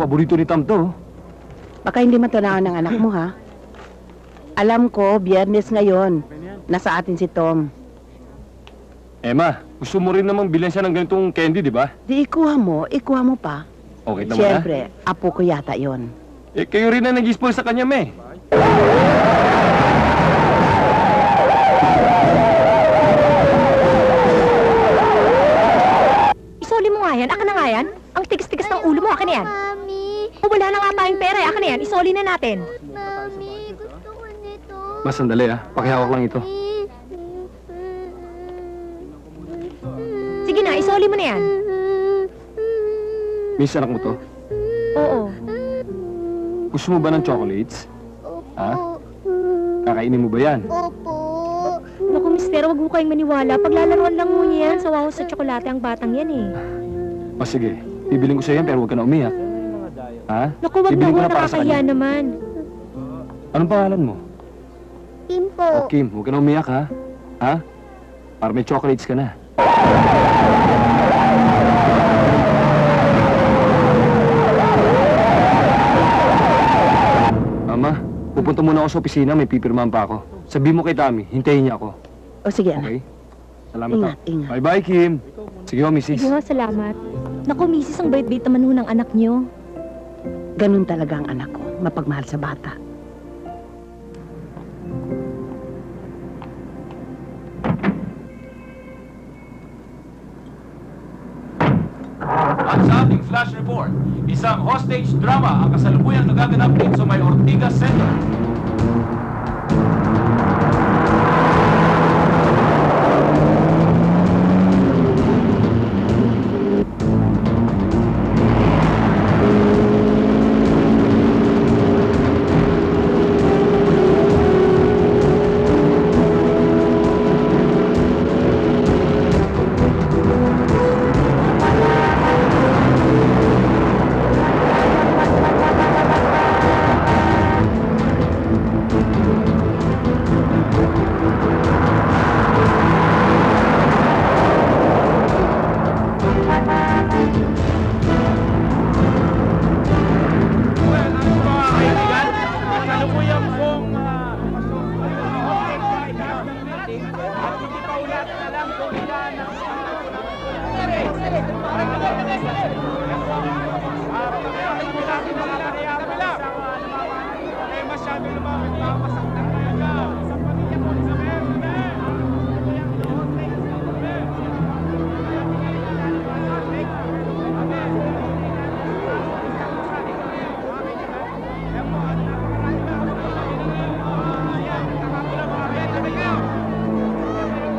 paborito ni Tam to. Baka hindi matanawan ng anak mo, ha? Alam ko, Biyernes ngayon. Nasa atin si Tom. Emma, gusto mo rin namang bilhan siya ng ganitong candy, di ba? Di ikuha mo pa. Okay naman Siyempre, apo ko yata yon. Eh, kayo rin na nag-spoil sa kanya, me. Isoli mo nga yan. Aka na nga yan. Ang tigas-tigas ng ulo mo. Aka na yan. Mami, O wala na nga tayong pera. Aka na yan. Isoli na natin. Mami, gusto ko nito. Mas sandali, pakihawak lang ito. Sige na, isoli mo na yan. Miss, anak mo to. Oo. Gusto mo ba ng chocolates? Opo. Ha? Kakainin mo ba yan? Opo. Naku, mister, wag mo kayong maniwala. Paglalaruan lang mo niya yan. Sawaw sa tsokolate ang batang yan eh. O sige, bibiling ko sa'yo yan pero huwag ka na umiyak. Ha? Naku, wag na Bibiling ho. ko na para sa Nakakahiya kanya. naman. Anong pangalan mo? Kim po. O Kim, huwag ka na umiyak, ha? Ha? Para may chocolates ka na. Mama, pupunta muna ako sa opisina, may pipirmahan pa ako. Sabi mo kay Tami, hintayin niya ako. O sige, anak. Okay? Salamat Ingat, ha. ingat. Bye-bye, Kim. Sige ho, misis. Sige nga, salamat. Naku, misis, ang bait-bait naman ho ng anak niyo. Ganun talaga ang anak ko. Mapagmahal sa bata. At sa ating flash report, isang hostage drama ang kasalukuyang nagaganap dito sa may Ortigas Center.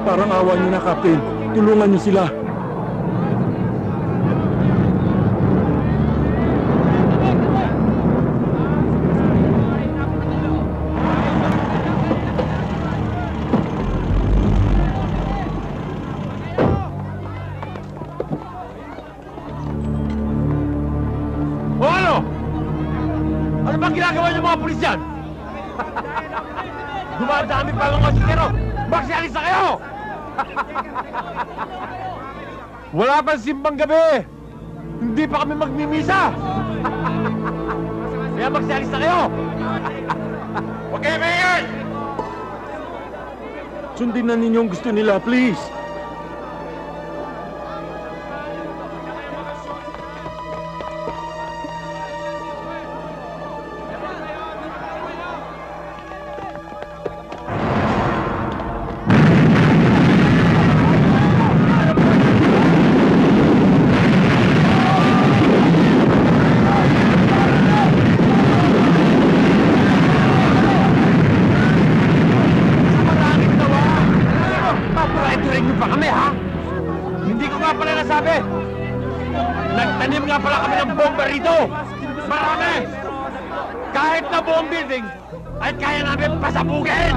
Parang awa niyo na, Captain. Tulungan niyo sila. O ano? Ano bang ginagawa niyo mga pulis dyan? Dumadami pa mga sikero! Magsialis na kayo! Wala pang simbang gabi! Hindi pa kami magmimisa! Kaya magsialis na kayo! Huwag kayo mayor! Sundin na ninyo ang gusto nila, please. Papareturing niyo pa kami, ha? Hindi ko nga pala nasabi! Nagtanim nga pala kami ng bomba rito! Marami! Kahit na buong building, ay kaya namin pasabugin!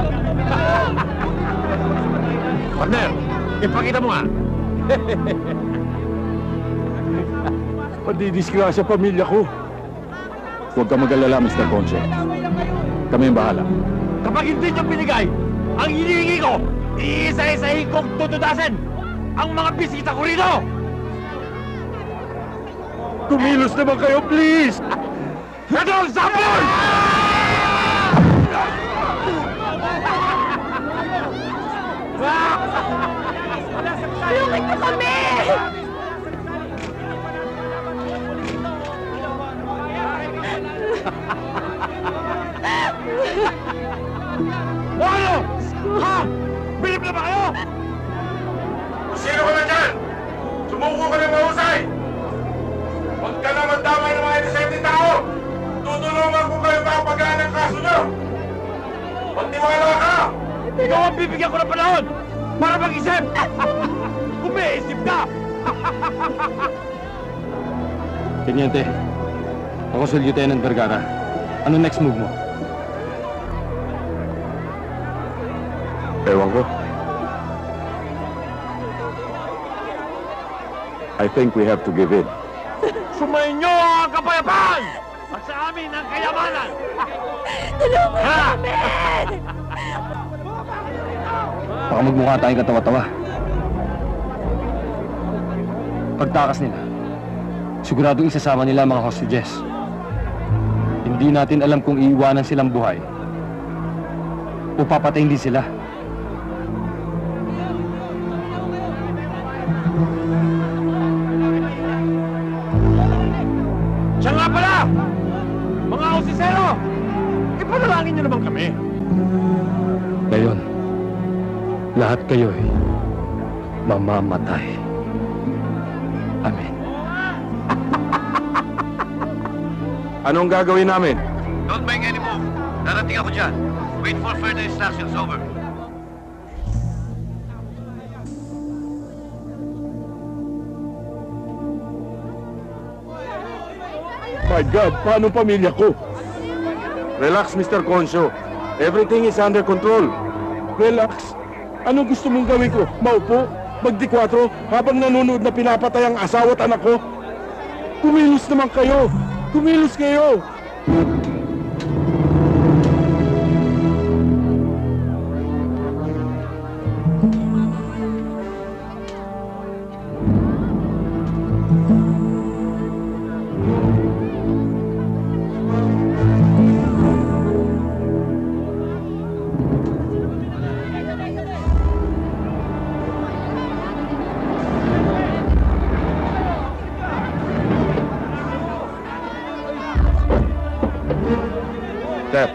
Partner, ipakita mo nga! Padidisgrasya pamilya ko. Huwag ka mag-alala, Mr. Ponce. Kami ang bahala. Kapag hindi niyo binigay, ang hinihingi ko, iisa-isahin kong tutudasin ang mga bisita ko rito! Kumilos naman kayo, please! Ito ang sapon! Tulungan niyo kami! O ano? Ha? Bilib na ba kayo? Sino ka na dyan? Sumuko ka ng mahusay! Huwag ka naman damay ng mga inisenteng tao! Tutulungan ko kayo para pagaan ang kaso nyo! Magtiwala ka! Ikaw ang bibigyan ko ng panahon para mag-isip! Kung may isip ka! Teniente, ako si Lieutenant Vergara. Ano next move mo? Ewan ko. I think we have to give in. Sumayin nyo ang kapayapaan! At sa amin ang kayamanan! Tulungan Ha? kami! Baka magmukha tayong katawa-tawa. Pagtakas nila, siguradong isasama nila ang mga hostages. Hindi natin alam kung iiwanan silang buhay o papatayin din sila. Siya nga pala! Mga ausisero! Ipanalangin nyo naman kami! Ngayon, lahat kayo'y mamamatay. Amen. Anong gagawin namin? Don't make any move. Darating ako dyan. Wait for further instructions. Over. My God, paano pamilya ko? Relax, Mr. Concho. Everything is under control. Relax. Anong gusto mong gawin ko? Maupo? Magdi-4 habang nanonood na pinapatay ang asawa at anak ko? Kumilos naman kayo! Kumilos kayo!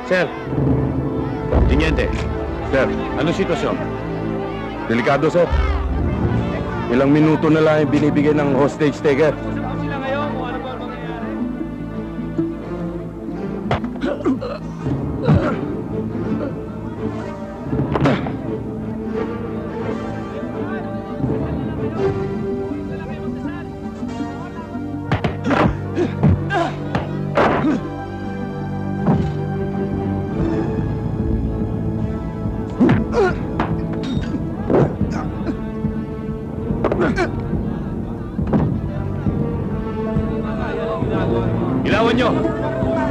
Sir! Teniente! Sir, Anong sitwasyon? delikado, sir. Ilang minuto na lang yung binibigay ng hostage taker. Ilawan nyo!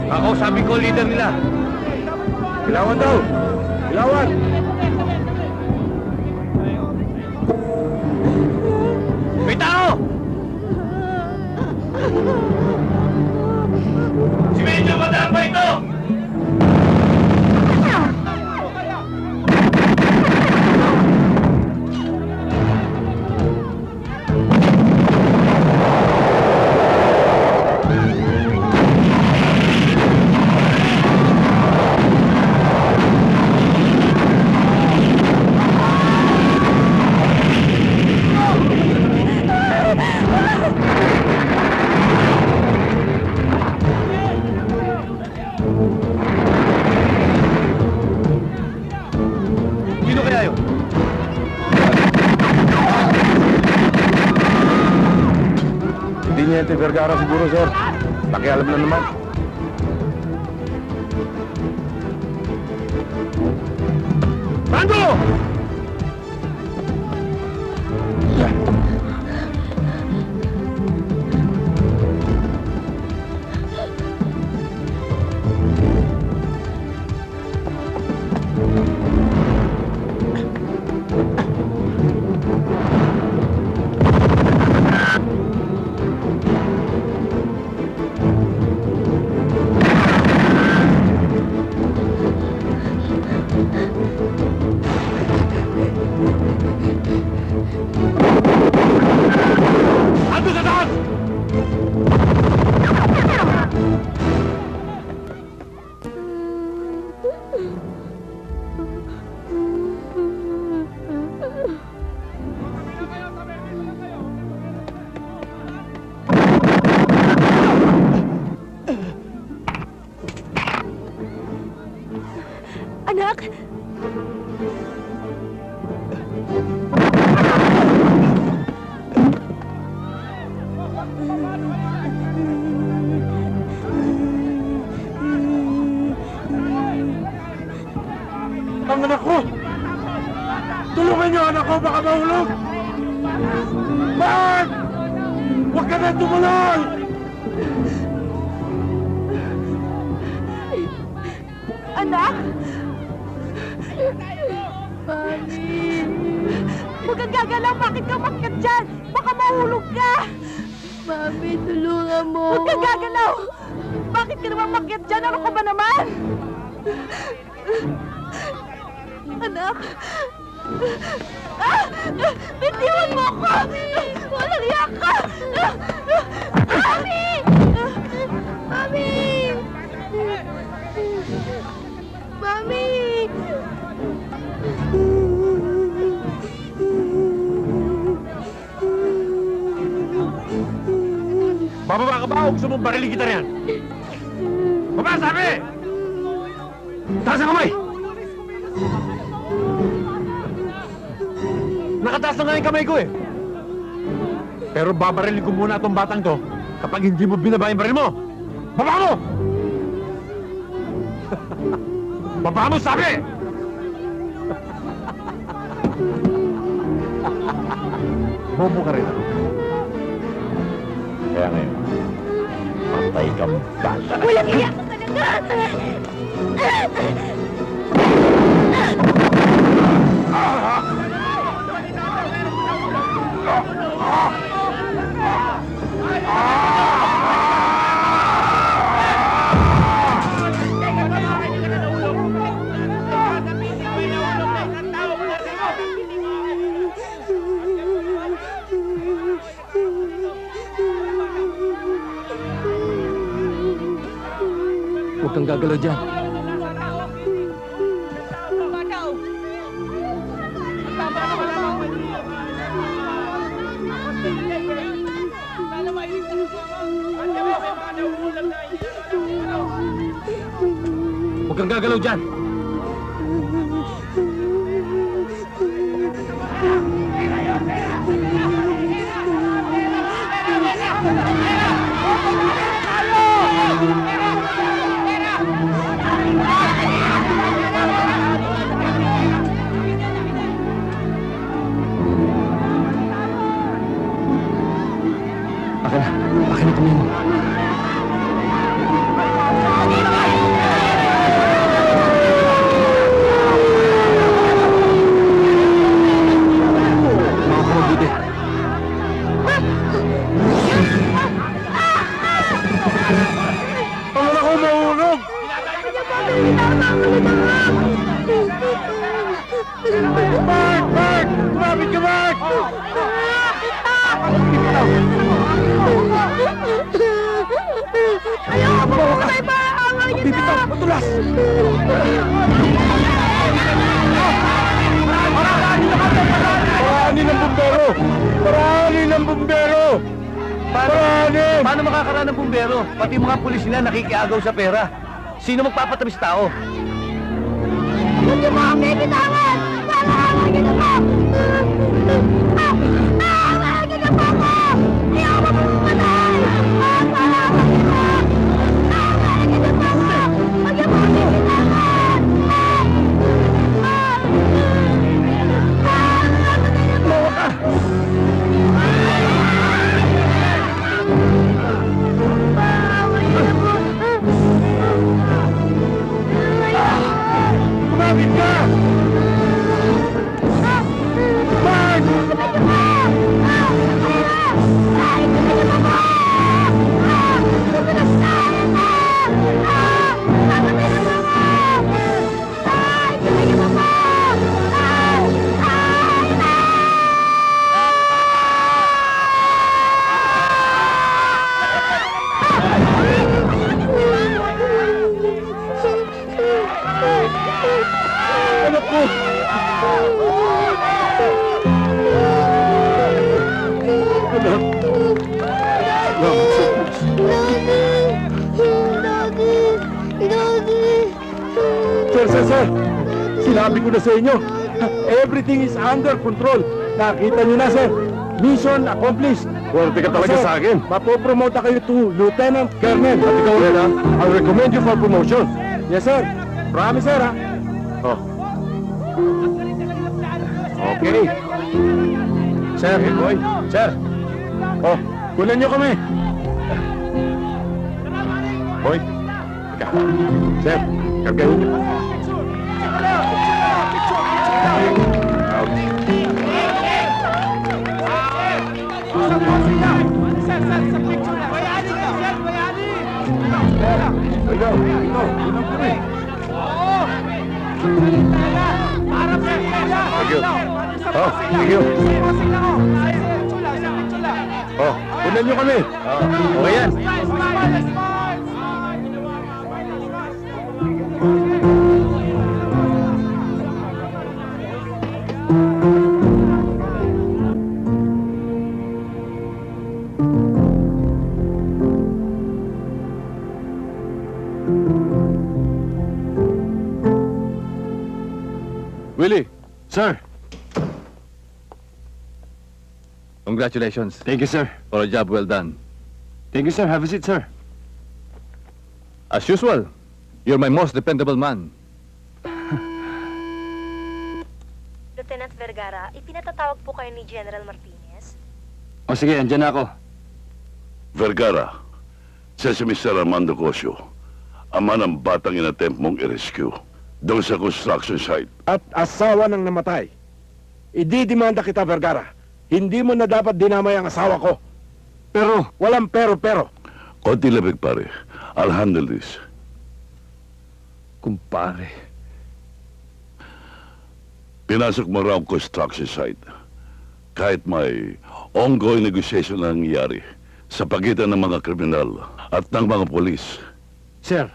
Kakausapin ko ang leader nila! Ilawan daw! Ilawan! May tao! Si Medyo Madam ba ito? Sino kaya yun? Teniente Vergara siguro, sir. Pakialam na naman. Bando! Anak! Ang anak ko! Tulungan niyo anak ko, baka mahulog! Mark! Huwag ka na tumuloy! Anak! Mami! Huwag kang gagalaw! Bakit ka umakyat dyan? Baka mahulog ka! Mami, tulungan mo! Huwag kang gagalaw! Bakit ka naman umakyat dyan? Ano ka ba naman? Anak! Bitiwan mo ako! Walang iyak ka! Mami! Mami! Mami! Bababa ka ba o gusto mong barilin kita riyan? Baba, sabi! Taas ang kamay! Nakataas na nga yung kamay ko eh. Pero babarilin ko muna itong batang to kapag hindi mo binaba yung baril mo. Baba mo! Baba mo, sabi! Bobo ka rin ako. Kaya ngayon, patay kang bata. Walang iyak ka talaga! Huwag kang gagalaw dyan. Huwag kang gagalaw dyan. Akin na tumingin mo. Mga pamabuti. Ang anak ko mahulog! Mark! Mark! Kumapit ka, Mark! Ayaw mo! May maaway niyo na! Bibitaw! Matulas! Paranin ng bumbero! Paranin ng bumbero! Paranin! Paano makakaraan ng bumbero? Pati mga pulis nila nakikiagaw sa pera. Sino magpapatabis tao? Huwag niyo mo kami bitawan! Maaaway niyo na po! Maaaway niyo na po ako! Ayaw mo pumatay! Maaaway niyo po! Maaaway niyo na po ako! Huwag niyo mo kami bitawan! Mawa ka! Kumapit ka! Mark! Anak ko! Anak! Sir! Sinabi ko na sa inyo, everything is under control. Nakita niyo na, sir. Mission accomplished. Swerte ka talaga Sir, sa akin. mapopromote kayo to Lieutenant Colonel. At ikaw rin, ha? I'll recommend you for promotion. Yes, sir. Promise, sir, ha? Oh. Okay. Sir, boy. Sir. Oh, kunan niyo kami. Boy. Teka. Sir, kargahin niyo. Ikaw, kunan kami. Thank you. Oh, thank you. Oh, kunan niyo kami. Okay yan. Willie! Sir! Congratulations Thank you, sir. for a job well done. Thank you, sir. Have a seat, sir. As usual, you're my most dependable man. Lieutenant Vergara, ipinatatawag po kayo ni General Martinez? O sige, andyan na ako. Vergara, siya si Mr. Armando Cosio, ama ng batang inattempt mong i-rescue doon sa construction site. At asawa ng namatay. Ididimanda kita, Vergara. Hindi mo na dapat dinamay ang asawa ko. Pero, Walang pero. Konti labig pare, I'll handle this. kumpare, Pinasok mo raw ang construction site. Kahit may ongoing negotiation na nangyayari sa pagitan ng mga kriminal at ng mga polis. sir,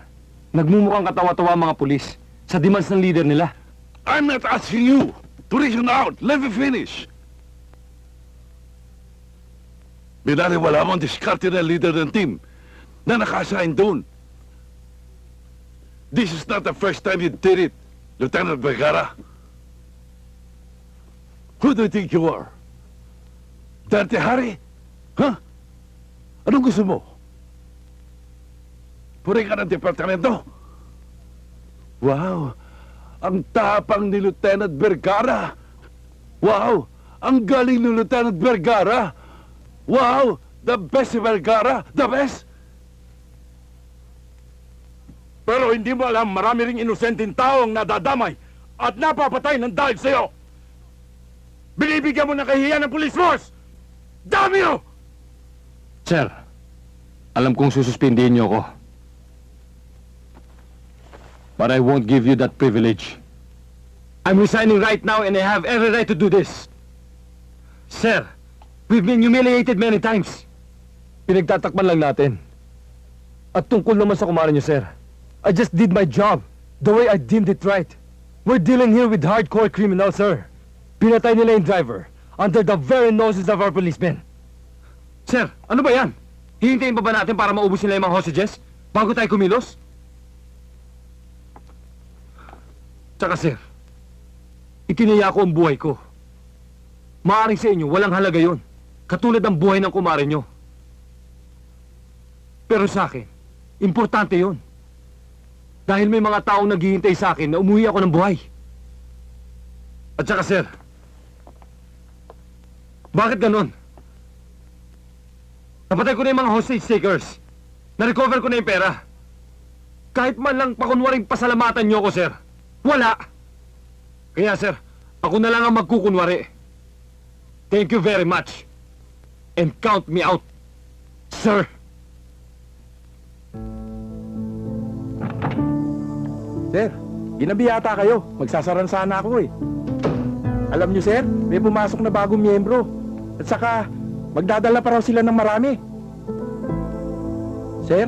nagmumukhang katawa-tawa ang mga pulis sa demands ng leader nila. I'm not asking you to reason out. Let me finish. Binaliwala mo ang diskarte ng leader ng team na naka-assign doon. This is not the first time you did it, Lieutenant Vergara. Who do you think you are? Dante Hari? Huh? Anong gusto mo? Puri ka ng departamento? Wow! Ang tapang ni Lieutenant Vergara! Wow! Ang galing ni Lieutenant Vergara! Wow! The best si Vergara! The best! Pero hindi mo alam, marami ring inosenteng tao ang nadadamay at napapatay ng dahil sa'yo. Binibigyan mo ng kahihiyan ng police force! Dami nyo! Sir, alam kong sususpindihin niyo ako. But I won't give you that privilege. I'm resigning right now and I have every right to do this. Sir, we've been humiliated many times. Pinagtatakpan lang natin. At tungkol naman sa kumare niyo, sir. I just did my job the way I deemed it right. We're dealing here with hardcore criminals, sir. Pinatay nila yung driver under the very noses of our policemen. Sir, ano ba yan? Hihintayin pa ba natin para maubos nila yung mga hostages bago tayo kumilos? Tsaka sir, ikinaya ko ang buhay ko. Maaring sa inyo, walang halaga yon. Katulad ng buhay ng kumare nyo. Pero sa akin, importante yon. Dahil may mga taong naghihintay sa akin na umuwi ako ng buhay. At saka sir, bakit ganon? Napatay ko na yung mga hostage takers. Na-recover ko na yung pera. Kahit man lang pakunwaring pasalamatan nyo ako, sir. Wala! Kaya, sir, ako na lang ang magkukunwari. Thank you very much. And count me out, sir. Sir, ginabi yata kayo. Magsasaran sana ako eh. Alam niyo, sir, may pumasok na bagong miyembro. At saka, magdadala pa raw sila ng marami. Sir?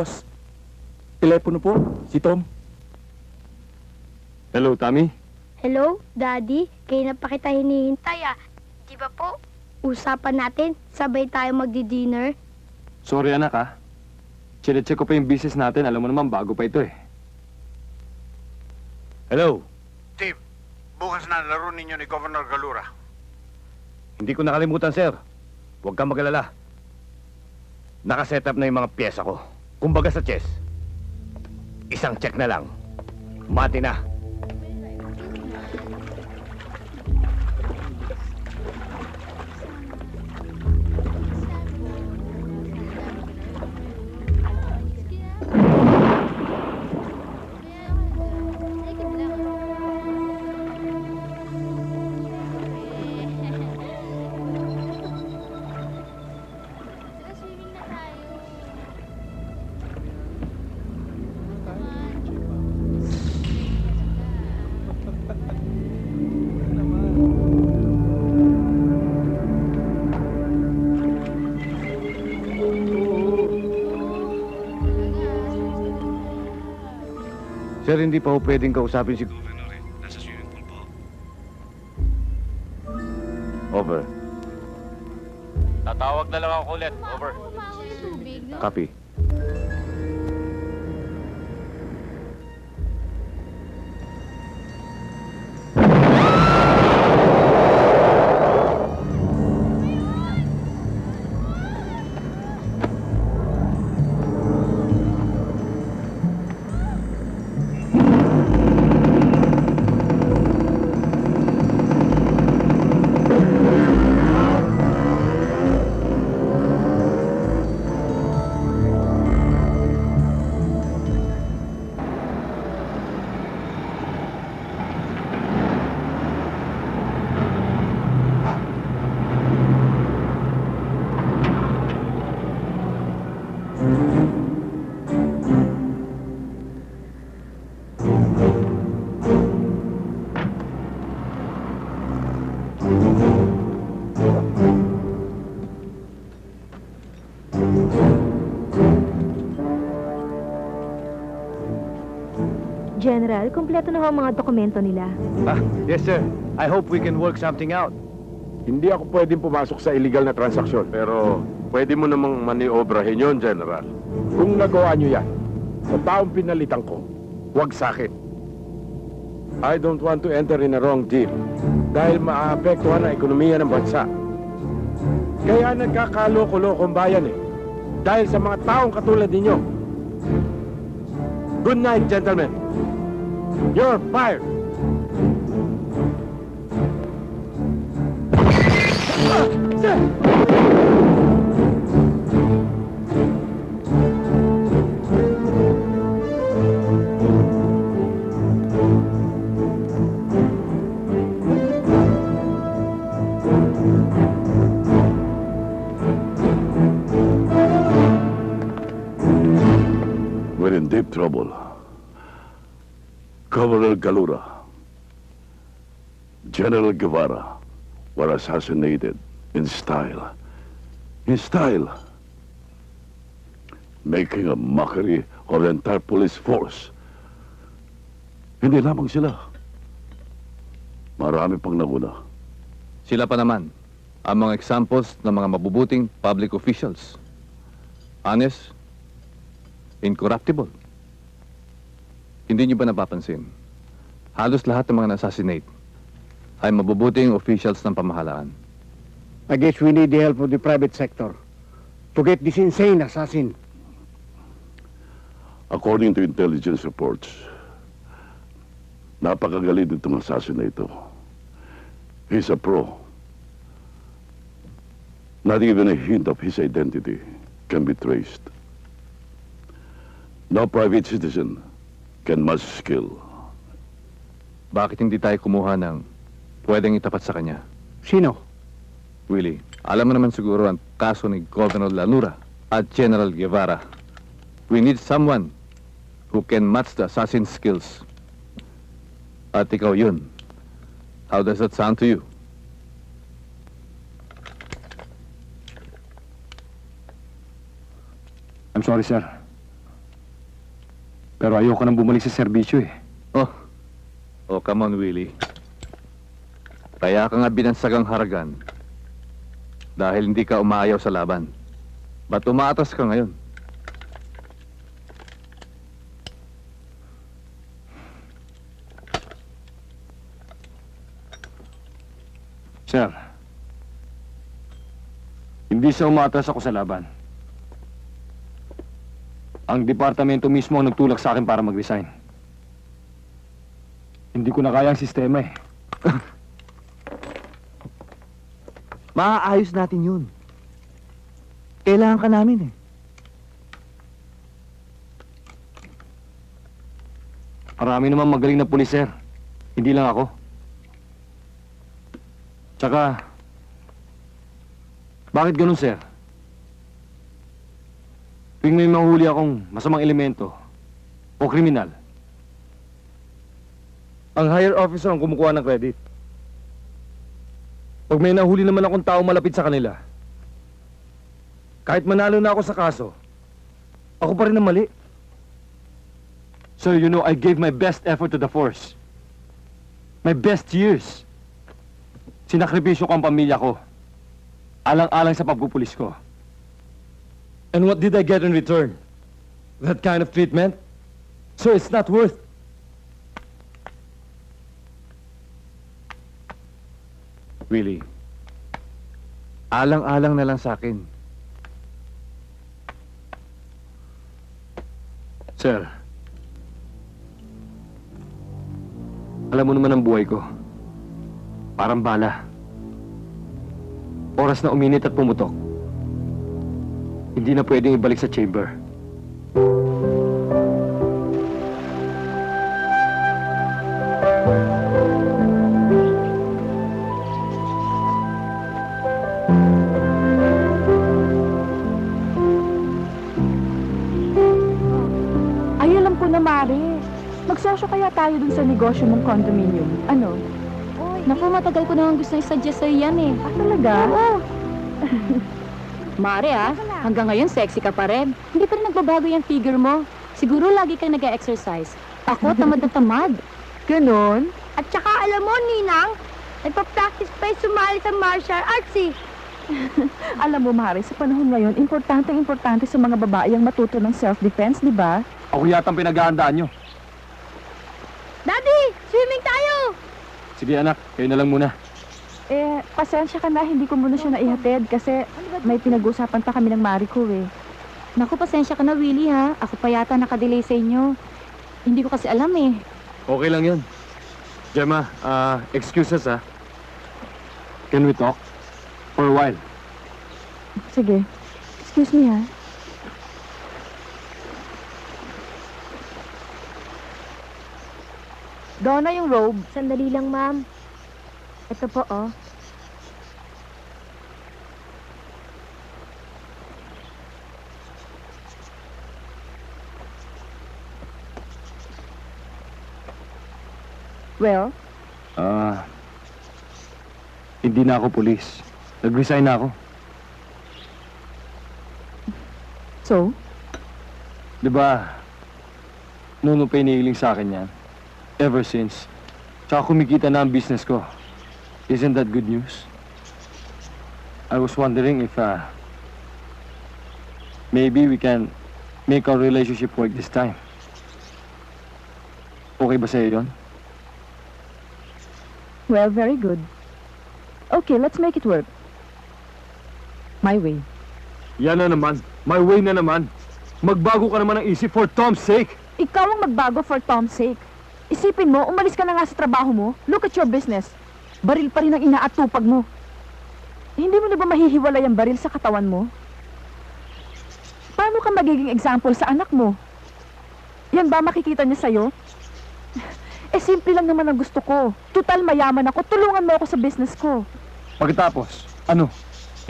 Boss, telepono po, si Tom. Hello, Tommy? Hello, Daddy? Kayo na pa kita hinihintay ah. Di ba po? Usapan natin, sabay tayo magdi-dinner. Sorry, anak, ha? Chinecheck ko pa yung business natin. Alam mo naman, bago pa ito, eh. Hello? Steve, bukas na laro ninyo ni Governor Galura. Hindi ko nakalimutan, sir. Huwag kang mag-alala. Nakaset up na yung mga pyesa ko. Kumbaga sa chess. Isang check na lang. Mati na. Sir, hindi pa ho pwedeng kausapin si Governor, eh. Nasa swimming pool po. Over. Tatawag na lang ako ulit. Over. Copy. General, kumpleto na ho ang mga dokumento nila. Yes, sir. I hope we can work something out. Hindi ako pwedeng pumasok sa illegal na transaksyon. Pero pwede mo namang maniobrahin yon, General. Kung nagawa nyo yan, sa taong pinalitan ko, huwag sa akin. I don't want to enter in a wrong deal dahil maapektuhan ang ekonomiya ng bansa. Kaya nagkakaloko-lokong bayan eh. Dahil sa mga taong katulad ninyo. Good night, gentlemen. You're fired. We're in deep trouble. Governor Galura, General Guevara were assassinated in style. In style. Making a mockery of the entire police force. Hindi lamang sila. Marami pang naguna. Sila pa naman ang mga examples ng mga mabubuting public officials. Honest, incorruptible. Hindi niyo ba napapansin? Halos lahat ng mga na-assassinate ay mabubuting officials ng pamahalaan. I guess we need the help of the private sector to get this insane assassin. According to intelligence reports, napakagaling itong assassin na ito. He's a pro. Not even a hint of his identity can be traced. No private citizen can match skill. Bakit hindi tayo kumuha ng pwedeng itapat sa kanya? Sino? Willie, alam mo naman siguro ang kaso ni Governor Lanura at General Guevara. We need someone who can match the assassin's skills. At ikaw yun. How does that sound to you? I'm sorry, sir. Pero ayoko nang bumalik sa serbisyo eh. Oh, come on, Willie. Kaya ka nga binansagang haragan dahil hindi ka umaayaw sa laban. Ba't umaatas ka ngayon? Sir, hindi sa umatras ako sa laban. Ang departamento mismo ang nagtulak sa akin para mag-resign. Hindi ko na kaya ang sistema eh. Maaayos natin yun. Kailangan ka namin eh. Marami naman magaling na pulis, sir. Hindi lang ako. Tsaka, bakit ganun, sir? Tuwing may mahuli akong masamang elemento o kriminal, ang higher officer ang kumukuha ng credit. Pag may nahuli naman akong tao malapit sa kanila, kahit manalo na ako sa kaso, ako pa rin ang mali. Sir, you know, I gave my best effort to the force. My best years. Sinakripisyo ko ang pamilya ko. Alang-alang sa pagpupulis ko. And what did I get in return? That kind of treatment? So it's not worth. Willie, alang-alang na lang sa akin. Sir, alam mo naman ang buhay ko. Parang bala. Oras na uminit at pumutok. Hindi na pwedeng ibalik sa chamber. Ay, alam ko na, Mare. Magsosyo kaya tayo dun sa negosyo mong condominium. Ano? Naku, matagal ko naman gusto i-suggest sa'yo yan eh. Ah, talaga? Oo. Mare hanggang ngayon sexy ka pa rin. Hindi pa rin nagbabago yung figure mo. Siguro lagi kang nag-exercise. Ako, tamad na tamad. Ganon? At saka alam mo, Ninang, nagpa-practice pa yung sumali sa martial arts eh. Alam mo, Mare, sa panahon ngayon, importante sa mga babae ang matuto ng self-defense, di ba? Ako yata ang pinag-aandaan nyo. Daddy, swimming tayo! Sige anak, kayo na lang muna. Pasensya ka na, hindi ko muna siya naihatid kasi may pinag-usapan pa kami ng Mari ko eh. Naku, pasensya ka na, Willie ha. Ako pa yata nakadelay sa inyo. Hindi ko kasi alam eh. Okay lang yun. Gemma, excuses ha. Can we talk? For a while. Sige. Excuse me ha. Donna, yung robe. Sandali lang, ma'am. Ito po, oh. Well, Hindi na ako pulis. Nag-resign na ako. so? Di ba, Nuno pa iniiling sa akin yan. Ever since. Tsaka kumikita na ang business ko. Isn't that good news? I was wondering if, maybe we can make our relationship work this time. Okay ba sa'yo yun? Well, very good. Okay, let's make it work. My way. Yan na naman. My way na naman. Magbago ka naman ng isip for Tom's sake. Ikaw ang magbago for Tom's sake. Isipin mo, umalis ka na nga sa trabaho mo. Look at your business. Baril pa rin ang inaatupag mo. Hindi mo na ba mahihiwalay ang baril sa katawan mo? Paano ka magiging example sa anak mo? Yan ba makikita niya sa'yo? Simple lang naman ang gusto ko. Tutal mayaman ako, tulungan mo ako sa business ko. Pagkatapos, ano?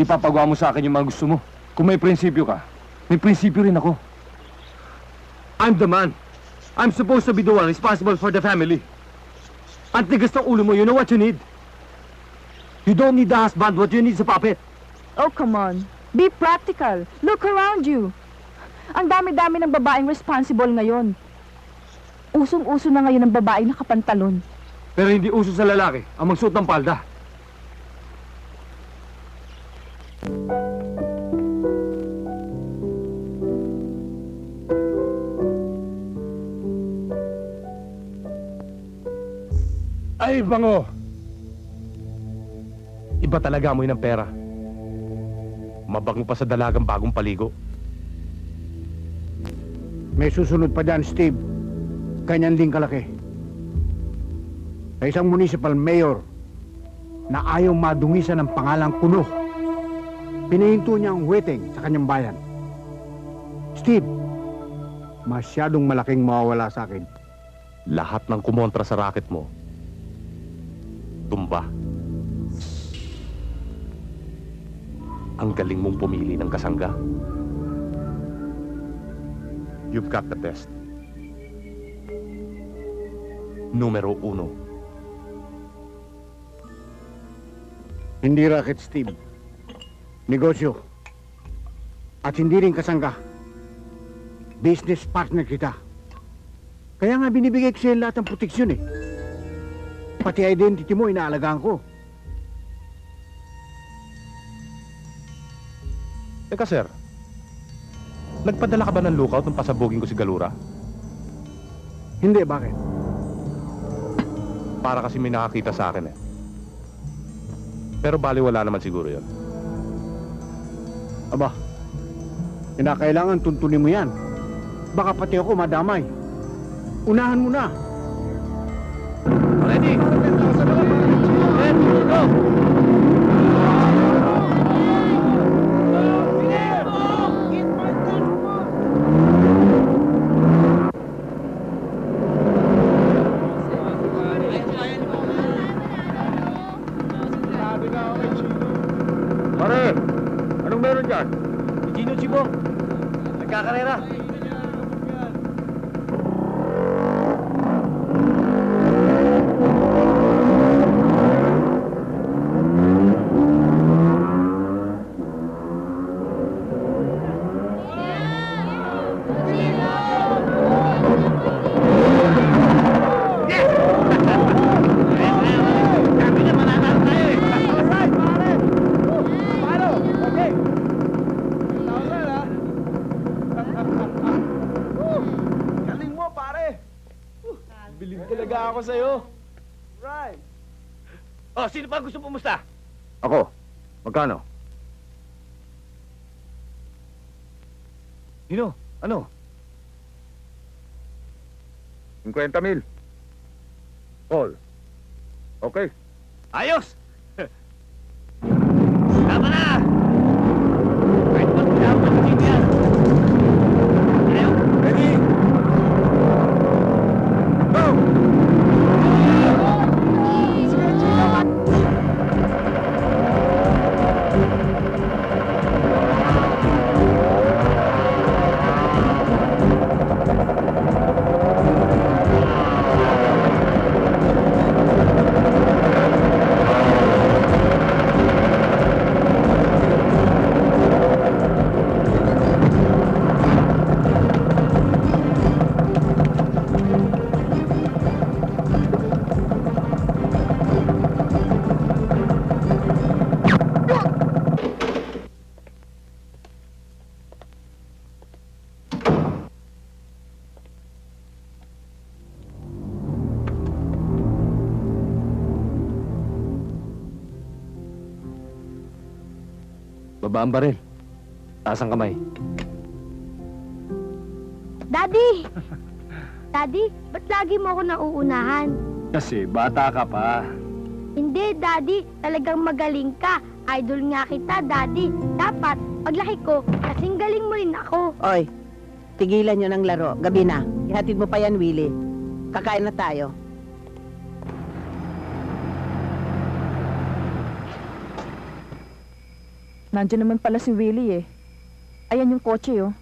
Ipapagawa mo sa akin yung mga gusto mo. Kung may prinsipyo ka, may prinsipyo rin ako. I'm the man. I'm supposed to be the one responsible for the family. Ang tigas ng ulo mo, you know what you need? You don't need the husband, what you need is a puppet. Oh, come on. Be practical. Look around you. Ang dami-dami ng babaeng responsible ngayon. Usong-uso na ngayon ng babae nakapantalon. Pero hindi uso sa lalaki ang magsuot ng palda. Ay, bango! Iba talaga amoy ng pera. Mabango pa sa dalagang bagong paligo. May susunod pa dyan, Steve. Ganyan din kalaki. Sa isang municipal mayor na ayaw madungisan ng pangalang Kuno. Pinahinto niya ang weteng sa kanyang bayan. Steve, masyadong malaking mawawala sa akin. Lahat ng kumontra sa racket mo, tumba. Ang galing mong pumili ng kasangga. You've got the best. Numero 1. Hindi racket, Steve. Negosyo. At hindi rin kasangga. Business partner kita. Kaya nga binibigay ko sa'yo lahat ng proteksyon eh. Pati identity mo inaalagaan ko. Teka, sir. Nagpadala ka ba ng lookout nung pasabugin ko si Galura? Hindi, bakit? Para kasi may nakakita sa akin eh. Pero baliwala naman siguro yun. Aba, kinakailangan tuntunin mo yan. Baka pati ako madamay. Unahan mo na. Ready? Set, go! Pare, anong meron dyan? Gino Chibong, nagkakarera. Galing mo, pare! Bilib talaga ako sa'yo. Right. Oh, sino pa gusto pumusta? Ako. Magkano? Sino? Ano? 50,000. Paul. Okay. Ayos! Tama na! Kahit ba't dapat din yan? Ayaw! Ready? Go! Baba ang baril. Taas ang kamay. Daddy! Daddy, ba't lagi mo ako nauunahan? Kasi bata ka pa. Hindi, Daddy. Talagang magaling ka. Idol nga kita, Daddy. Dapat, paglaki ko, kasing galing mo rin ako. Oy, tigilan nyo ng laro. Gabi na. Ihatid mo pa yan, Willie. Kakain na tayo. Nandiyan naman pala si Willie eh. Ayan yung kotse oh.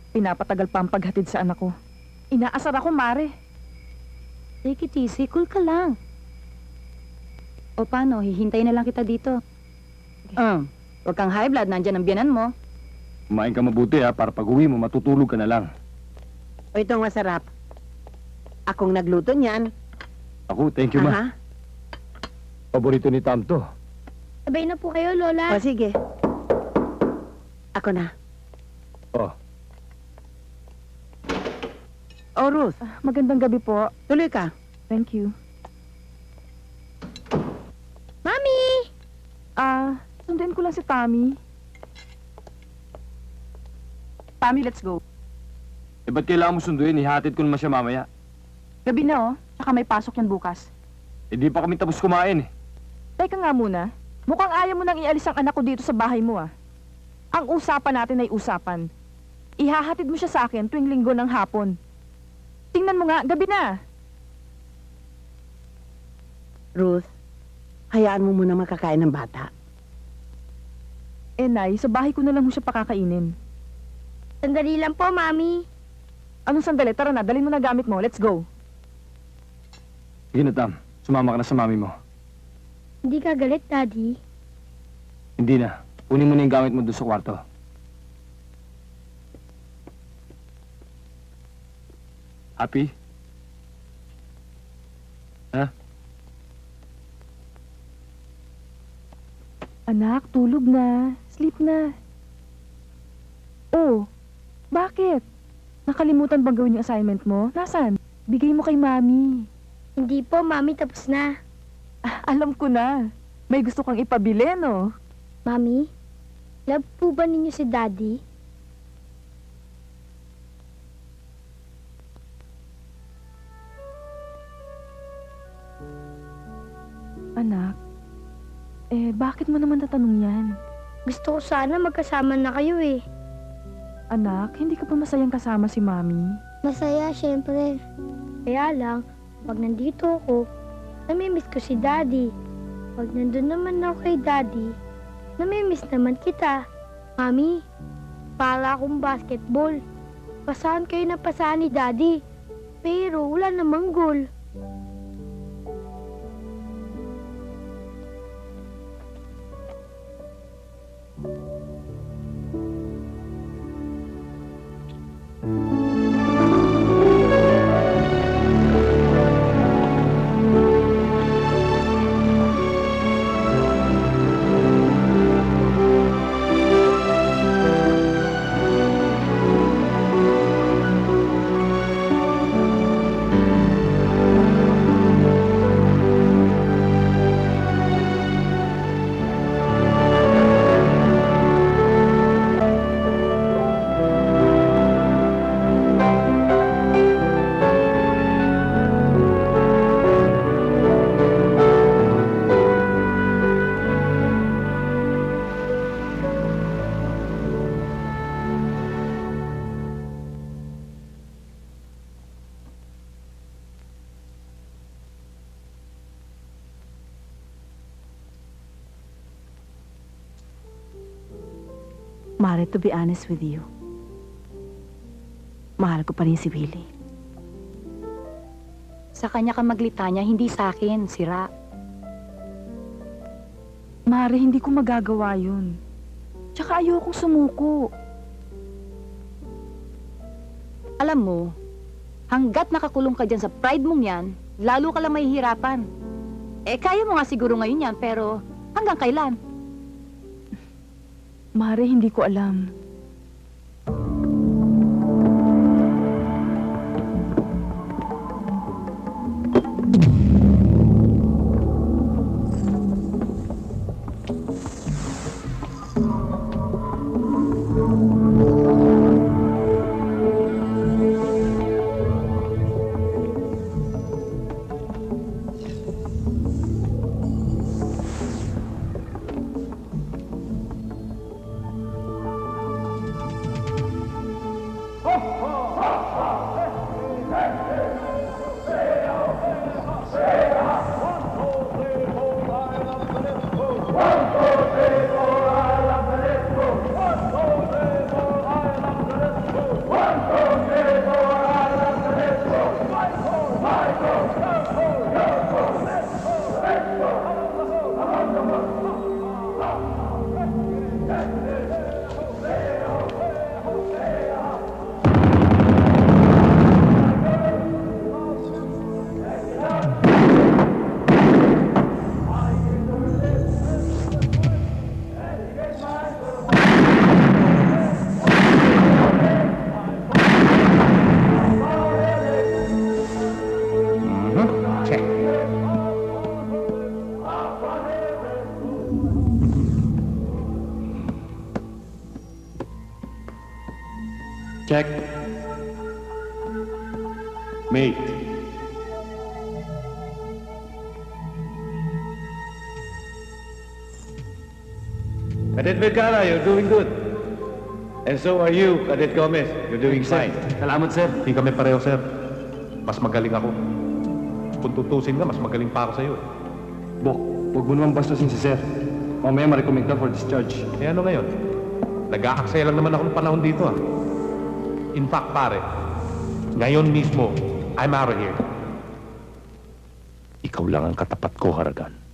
Pinapatagal pa ang paghatid sa anak ko. Inaasar ako, Mare. Take it easy, cool ka lang. O paano, hihintayin na lang kita dito. Huwag kang high blood, nandyan ang biyanan mo. Kumain ka mabuti ha, para pag uwi mo matutulog ka na lang. O itong masarap. Akong nagluto niyan. Ako, thank you, ma. Aha. Paborito ni Tam to. Sabay na po kayo, Lola. O, sige. Ako na. Oh, O, Ruth, Magandang gabi po. tuloy ka. Thank you. Mami! Sunduin ko lang si Tommy. Tommy, let's go. eh ba't kailangan mo sunduin? Ihatid ko naman siya mamaya. Gabi na, oh. Tsaka may pasok yan bukas. Eh di pa kami tapos kumain eh. Teka nga muna. Mukhang ayaw mo nang ialis ang anak ko dito sa bahay mo, ah. Ang usapan natin ay usapan. Ihahatid mo siya sa akin tuwing linggo ng hapon. Tingnan mo nga, gabi na. Ruth, hayaan mo muna makakain ng bata. Eh, Nay, sa bahay ko na lang mo siya pakakainin. Sandali lang po, Mami. Anong sandali? Tara na, dalhin mo na gamit mo. Let's go. Sige na, Tam. Sumama ka na sa mami mo. Hindi ka galit, Daddy. Hindi na. Kunin mo na yung gamit mo doon sa kwarto. Happy? Ha? Anak, tulog na. Sleep na. Oh, bakit? Nakalimutan bang gawin yung assignment mo? Nasaan? Bigay mo kay Mami. Hindi po, Mami, tapos na. Alam ko na. May gusto kang ipabili, no? Mami, love po ba ninyo si Daddy? Anak, bakit mo naman tatanong yan? Gusto ko sana magkasama na kayo eh. Anak, hindi ka ba masayang kasama si Mami? Masaya, syempre. Kaya lang, pag nandito ako, namimiss ko si Daddy. Pag nandun naman ako kay Daddy, namimiss naman kita. Mami, para akong basketball. Pasahan kayo na pasahan ni Daddy. Pero wala namang goal. Mare, to be honest with you, mahal ko pa rin si Willie. Sa kanya ka maglitanya, hindi sa akin, sira. Mare, hindi ko magagawa yun. Tsaka ayokong sumuko. Alam mo, hanggat nakakulong ka dyan sa pride mong yan, lalo ka lang mahihirapan. Kaya mo nga siguro ngayon yan, pero hanggang kailan? Mare, hindi ko alam. Check. Mate. Cadet Vergara, you're doing good. And so are you, Cadet Gomez. You're doing fine. Salamat, sir. Hindi kami pareho, sir. Mas magaling ako. Kung tutusin ka, mas magaling pa ako sa'yo. Bok, huwag mo naman bastusin si sir. Mamaya ma-recommend ka for discharge. Eh ano ngayon? Nag-aaksaya lang naman ako ng panahon dito, ah. In fact, pare, ngayon mismo, I'm out of here. Ikaw lang ang katapat ko, Haragan.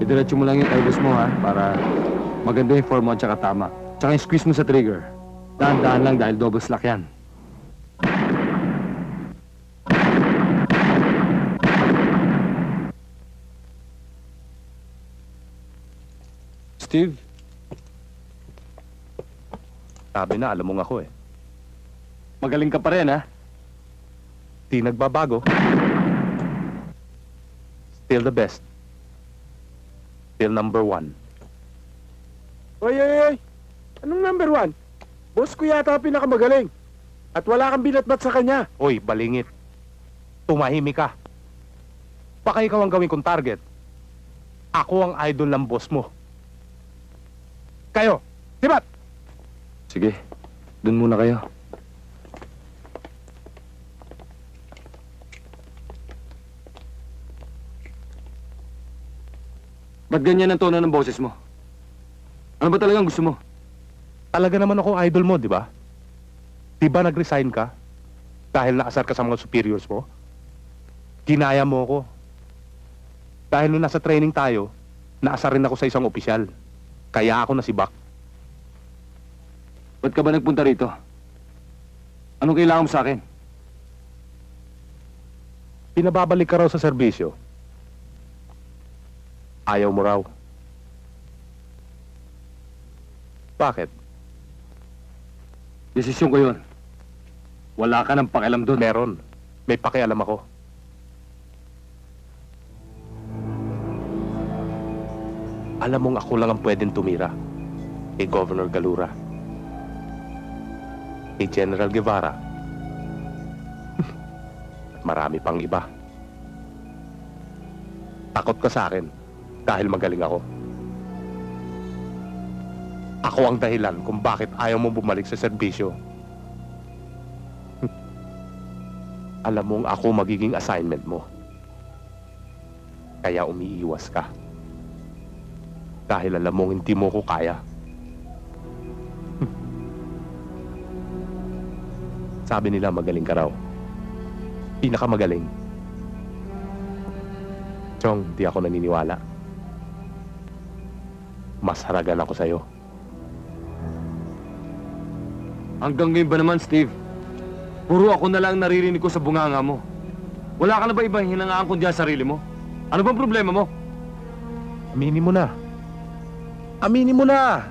Idiretso mo lang yung elbows mo, ha? Para maganda yung form mo at saka tama. Tsaka yung squeeze mo sa trigger. Dahan-dahan lang dahil double slack yan. Steve? Sabi na, alam mo nga ako eh. Magaling ka pa rin, ha? Di nagbabago. Still the best. Still number 1. Oy! Anong number 1? Boss ko yata pinakamagaling. At wala kang binatbat sa kanya. Hoy, balingit. Tumahimik ka. Baka ikaw ang gawin kong target. Ako ang idol ng boss mo. Kayo, sibat! Sige, dun muna kayo. Ba't ganyan ang tono ng boses mo? Ano ba talagang gusto mo? Talaga naman ako idol mo, di ba? Di ba nag-resign ka? Dahil naasar ka sa mga superiors mo? Ginaya mo ako. Dahil nung nasa training tayo, naasar rin ako sa isang opisyal. Kaya ako nasibak. Ba't ka ba nagpunta rito? Anong kailangan mo sa akin? Pinababalik ka raw sa serbisyo. Ayaw mo raw. Bakit? Desisyon ko yun. Wala ka ng pakialam doon. Meron. May pakialam ako. Alam mong ako lang ang pwedeng tumira. Kay Governor Galura. Kay General Guevara. At marami pang iba. Takot ka sa akin dahil magaling ako. Ako ang dahilan kung bakit ayaw mo bumalik sa serbisyo. Alam mong ako magiging assignment mo. Kaya umiiwas ka. Dahil alam mong hindi mo ko kaya. Sabi nila magaling ka raw. Pinakamagaling. Chong, di ako naniniwala. Mas haragan ako sa'yo. Hanggang ngayon ba naman, Steve? Puro ako na lang naririnig ko sa bunganga mo. Wala ka na ba ibang hinangaan kundi ang sarili mo? Ano bang problema mo? Aminin mo na. Aminin mo na!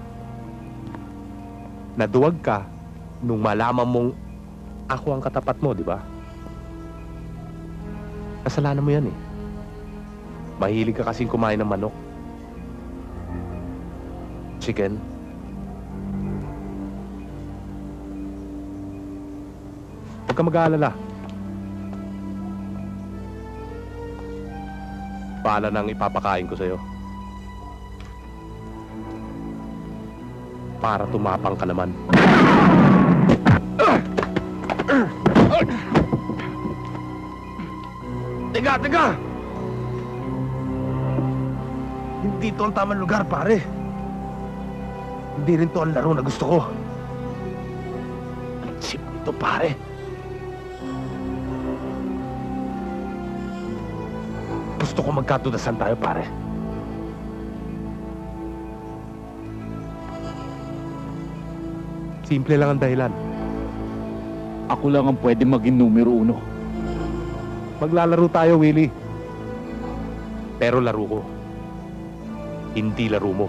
Naduwag ka nung malaman mong ako ang katapat mo, di ba? Kasalanan mo yan eh. Mahilig ka kasing kumain ng manok. Chicken. Huwag ka mag-aalala. Paala nang ipapakain ko sa'yo. Para tumapang ka naman. Teka! Hindi to ang tamang lugar, pare. Hindi rin to ang laro na gusto ko. Ang cheap nito, pare. Gusto ko magkatudasan tayo, pare. Simple lang ang dahilan. Ako lang ang pwede maging numero 1. Maglalaro tayo, Willie. Pero laro ko. Hindi laro mo.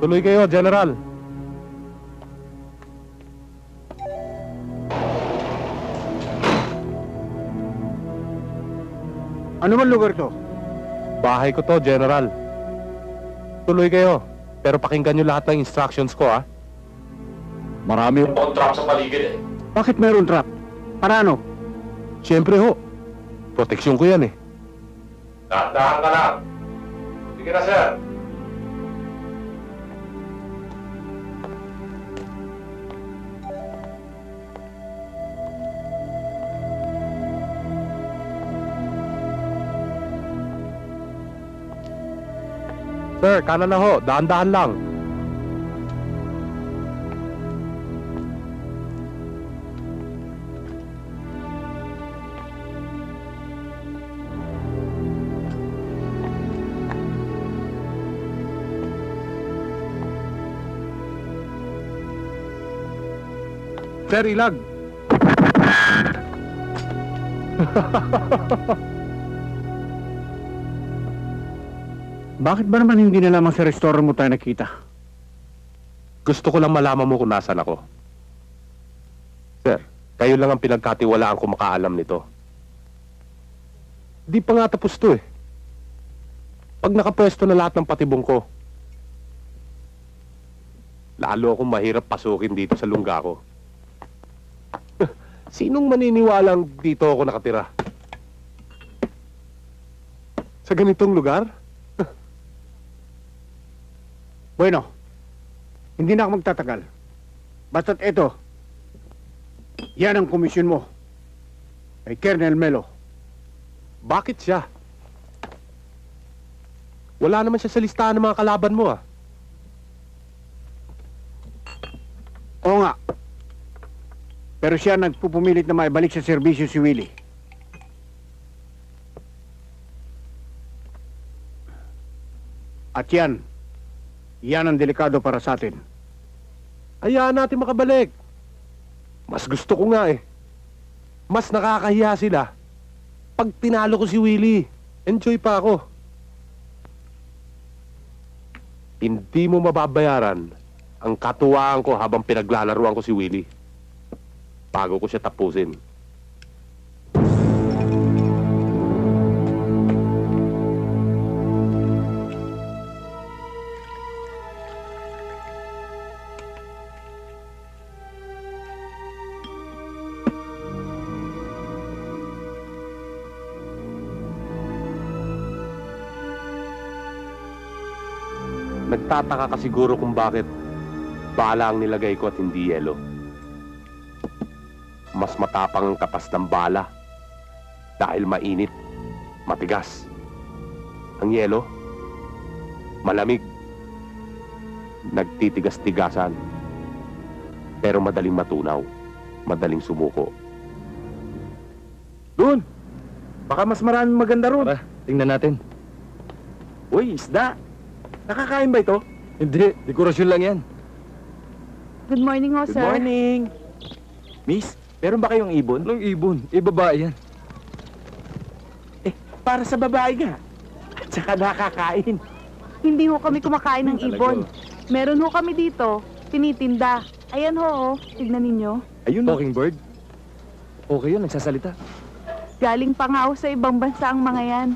Tuloy kayo, General. Ano man lugar to? Bahay ko to, General. Tuloy kayo. Pero pakinggan nyo lahat ng instructions ko, ha? Marami Trap sa paligid, eh. Bakit mayroon trap? Para ano? Siyempre, ho. Proteksyon ko yan, eh. Dahan ka lang. Sige na, sir. Sir, kanan na ho. Dahan-dahan lang. Sir, ilag. Bakit ba naman hindi na lamang sa restaurant mo tayo nakita? Gusto ko lang malaman mo kung nasan ako. Sir, kayo lang ang pinagkatiwalaan ko makaalam nito. Di pa nga tapos to, eh. Pag nakapwesto na lahat ng patibong ko, lalo akong mahirap pasukin dito sa lungga ko. Sinong maniniwalang dito ako nakatira? Sa ganitong lugar? Bueno, hindi na ako magtatagal. Basta't eto, yan ang komisyon mo. Kay Colonel Melo. Bakit siya? Wala naman siya sa listahan ng mga kalaban mo, ah. Oo nga. Pero siya nagpupumilit na maibalik sa serbisyo si Willie. At yan ang delikado para sa atin. Hayaan natin makabalik. Mas gusto ko nga, eh. Mas nakakahiya sila. Pag tinalo ko si Willie, enjoy pa ako. Hindi mo mababayaran ang katuwaan ko habang pinaglalaruan ko si Willie. Bago ko siya tapusin. Nagtataka ka siguro kung bakit bala ang nilagay ko at hindi yelo. Mas matapang ang katas ng bala dahil mainit, matigas. Ang yelo, malamig, nagtitigas-tigasan, pero madaling matunaw, madaling sumuko. Doon! Baka mas maraming maganda roon. Tara, tingnan natin. Uy, isda! Nakakain ba ito? Hindi, dekorasyon lang yan. Good morning ho, Good sir. morning! Miss, meron ba kayong ibon? Anong ibon? Babae yan. Para sa babae nga. At saka nakakain. Hindi ho kami kumakain ng Talaga. ibon. Meron ho kami dito, tinitinda. Ayan ho, tignan ninyo. Ayun Talking bird? Okay yun, nagsasalita. Galing pa nga ho sa ibang bansa ang mga yan.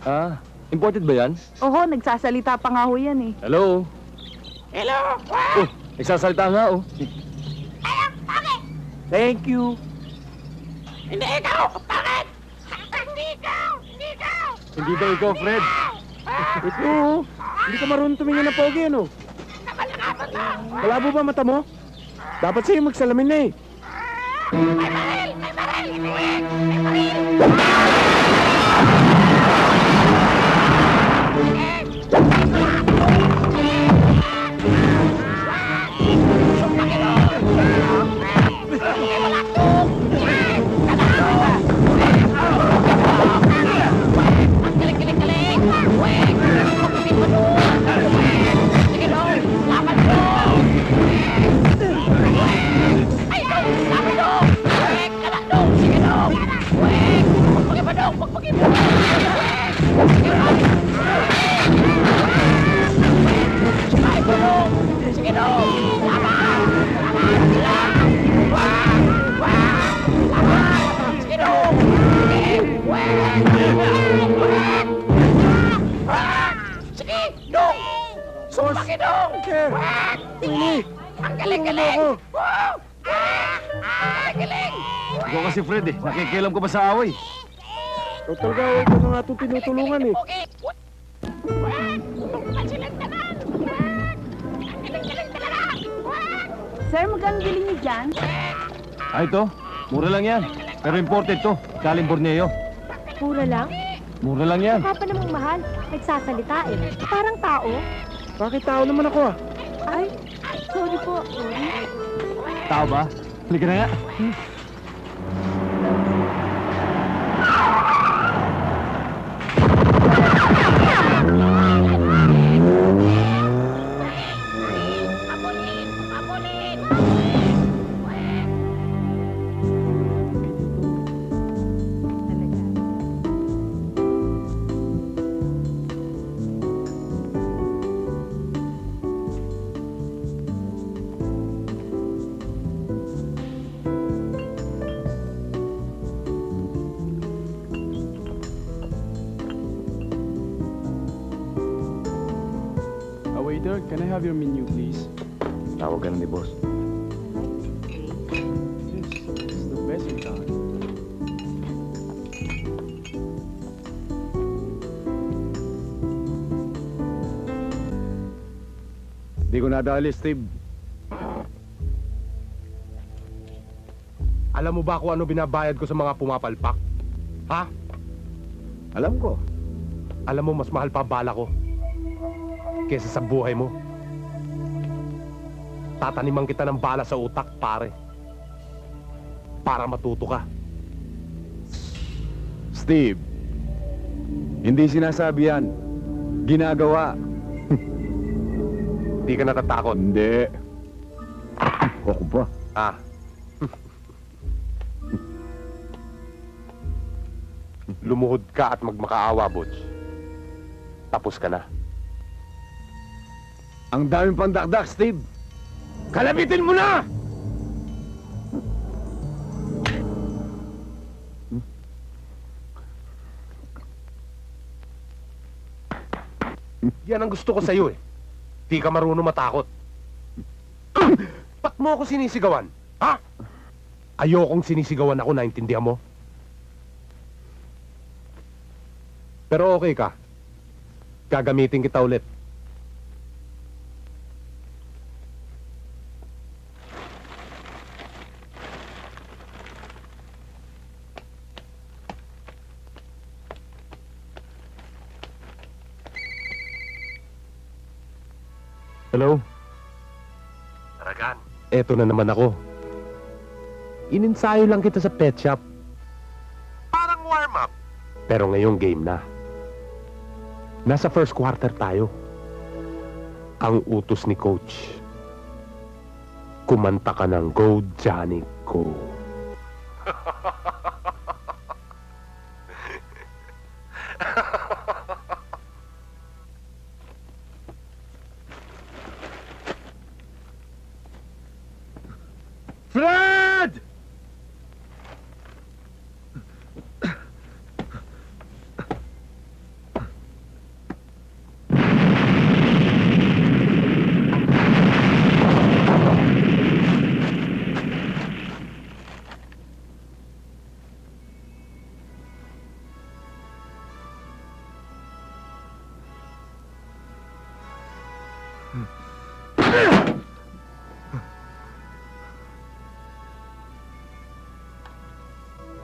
Ah, Imported ba yan? Oho, nagsasalita pa nga ho yan eh. Hello? Hello? Oh, nagsasalita nga oh. Thank you. Hindi daw ikaw, Fred. Ito, hindi ka marunong tumingin ng pogi, ano? Malabo ba mata mo? Dapat sa'yo magsalamin na eh. Ikaw kasi, Fred eh. Nakikialam ko ba sa away? Ikaw talaga, huwag ka nga itong tinutulungan eh. Sir, magkano bili niyo dyan? Ah, ito. Mura lang yan. Pero imported to. Galing Borneo. Pura lang? Mura lang yan. Baka pa namang mahal. Nagsasalita eh. Parang tao. Bakit tao naman ako ah? Ay, sorry po. Tao ba? Halika na nga. Waiter, can I have your menu, please? Tawag ka na ni boss. This is the best in town. Hindi ko nadali, Steve. Alam mo ba kung ano binabayad ko sa mga pumapalpak? Ha? Alam ko. Alam mo, mas mahal pa ang bala ko kesa sa buhay mo. Tataniman kita ng bala sa utak, pare. Para matuto ka. Steve, hindi sinasabi yan. Ginagawa. Hindi ka natatakot. Hindi. Ako pa. Ah. Lumuhod ka at magmakaawa, Butch. Tapos ka na. Ang daming pandakdak, Steve. Kalabitin mo na! Yan ang gusto ko sa'yo eh. Di ka marunong matakot. Ba't mo ako sinisigawan? Ha? Ayokong sinisigawan ako, naintindihan mo? Pero okay ka. Gagamitin kita ulit. Hello? Taragan. Eto na naman ako. Ininsayo lang kita sa pet shop. Parang warm-up. Pero ngayong game na. Nasa first quarter tayo. Ang utos ni Coach. Kumanta ka ng Go, Johnny, Go. Fred!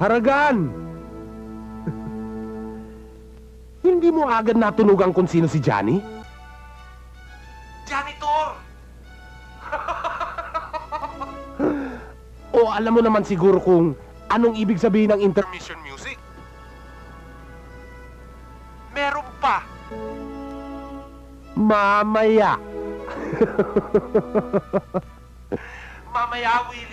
Haragan! Hindi mo agad natunugan kung sino si Johnny? Janitor! O alam mo naman siguro kung anong ibig sabihin ng intermission music? Meron pa! Mamaya! Mamaya, Willie!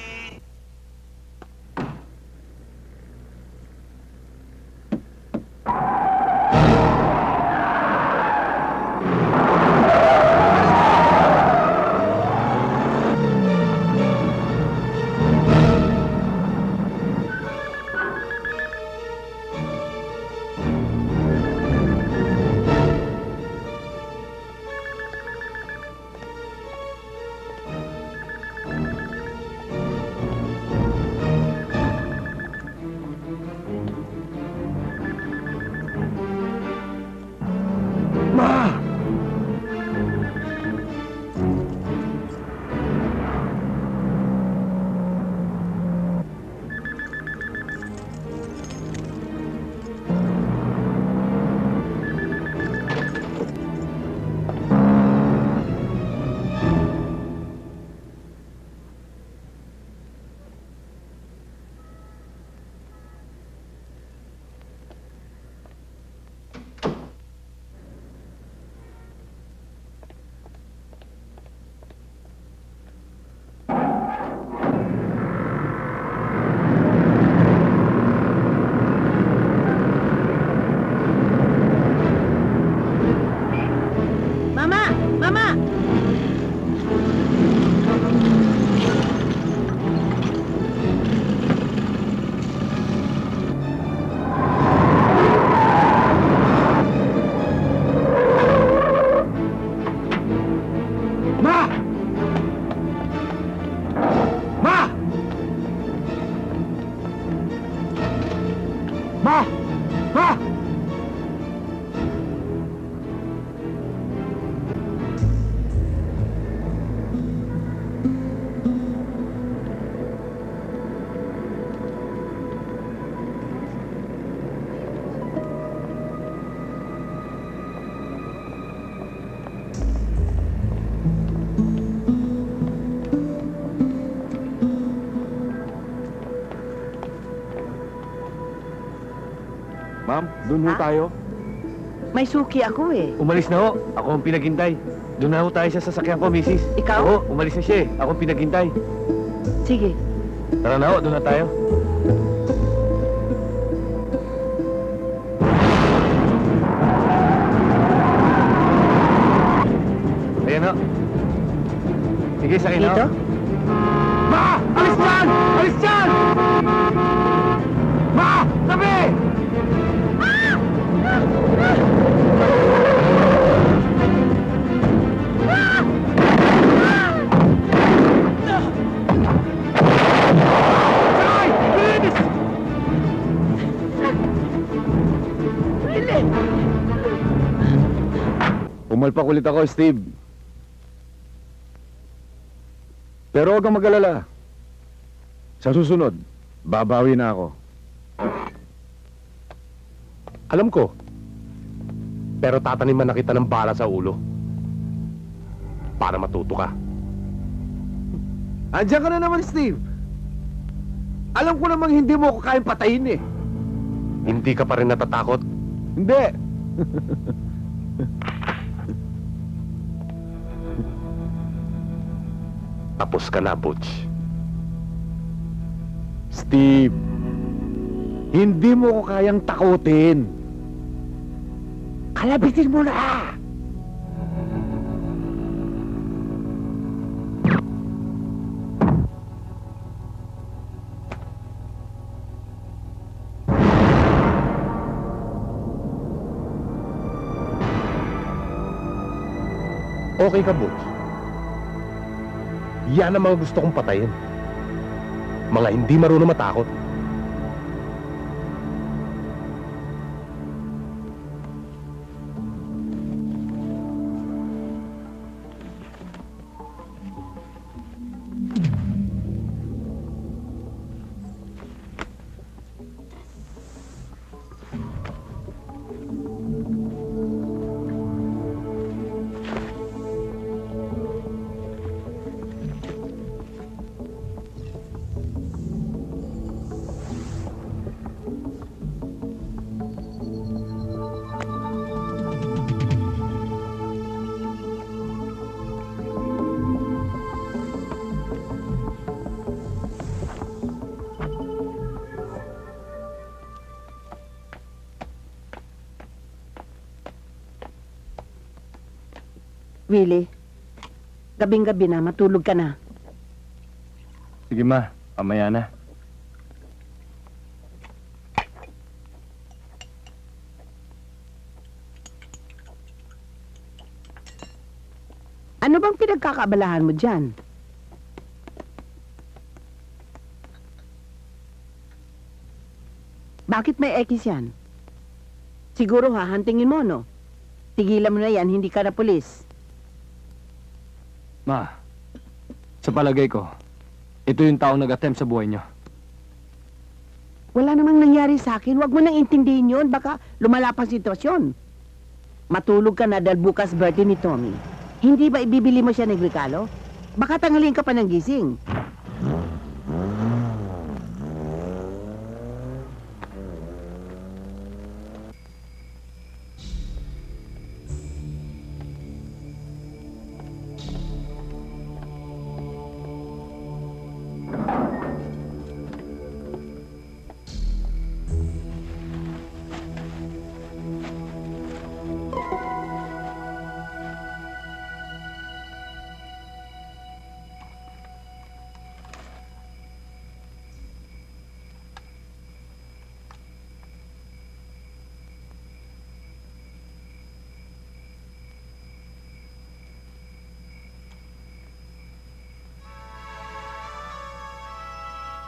Ma! Mama! Mama! Ma! Ma! Ma! Ma! Ma'am, doon ho tayo. May suki ako eh. Umalis na ho. Ako ang pinaghintay. Doon na ho tayo sa sasakyan ko, misis. Ikaw? Oo, umalis na siya eh. Ako ang pinaghintay. Sige. Tara na ho, doon na tayo. Ayan ho. Sige, sakay na ho. Dito? Ma! Alis dyan! Alis dyan! Ma! Tabi! Ay! Bilis! Pumalpak ulit ako, Steve. Pero huwag kang mag-alala. Sa susunod, babawi na ako. Alam ko. Pero tataniman na kita ng bala sa ulo. Para matuto ka. Andiyan ka na naman, Steve. Alam ko namang hindi mo ako kayang patayin eh. Hindi ka pa rin natatakot. Hindi. Tapos ka na, Butch. Steve, hindi mo ko kayang takutin. Kalabitin mo na! Okay ka, Butch. Yan ang mga gusto kong patayin. Mga hindi marunong matakot. Willie, gabing-gabi na, matulog ka na. Sige ma, mamaya na. Ano bang pinagkakaabalahan mo dyan? Bakit may X yan? Siguro hahantingin mo, no? Tigilan mo na yan, hindi ka na pulis. Ma, sa palagay ko, ito yung taong nag-attempt sa buhay niyo. Wala namang nangyari sa akin. Huwag mo nang intindihin yun. Baka lumala pang sitwasyon. Matulog ka na dahil bukas birthday ni Tommy. Hindi ba ibibili mo siya ng regalo? Baka tanghalin ka pa ng gising.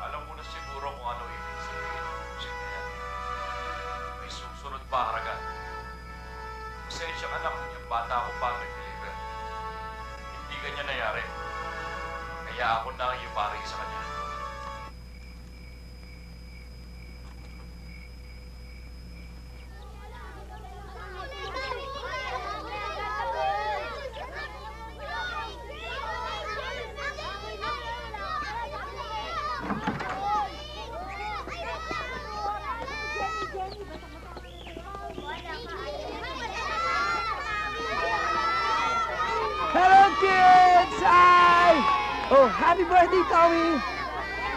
Alam mo na siguro kung ano ibig sabihin ng music na yan. May susunod pa haragan. Pasensya ka na kung yung bata ko pa nag-deliver. Hindi ganyan nangyari. Kaya ako na ang yung pari sa kanya. Hello, kids! Hi! Oh, happy birthday, Tommy!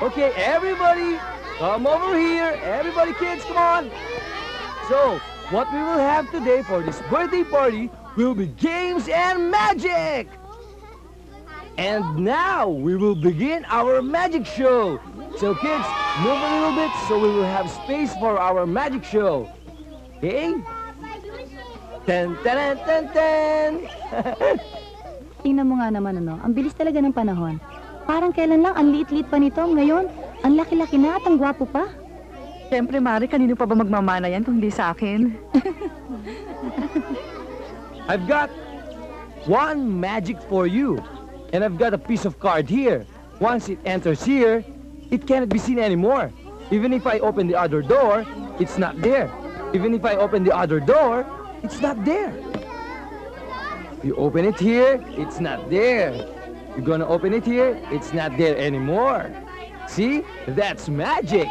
Okay, everybody, come over here. Everybody, kids, come on! So, what we will have today for this birthday party will be games and magic! And now, we will begin our magic show. So, kids, move a little bit so we will have space for our magic show. Okay? Ten, ten, ten, ten! Tingnan mo nga naman ang bilis talaga ng panahon. Parang kailan lang ang liit-liit pa nito, ngayon, ang laki-laki na at ang gwapo pa. Siyempre, Mari, kanino pa ba magmamana yan kung di sa akin? I've got one magic for you. And I've got a piece of card here. Once it enters here, it cannot be seen anymore. Even if I open the other door, it's not there. Even if I open the other door, it's not there. You open it here, it's not there. You're gonna open it here, it's not there anymore. See? That's magic!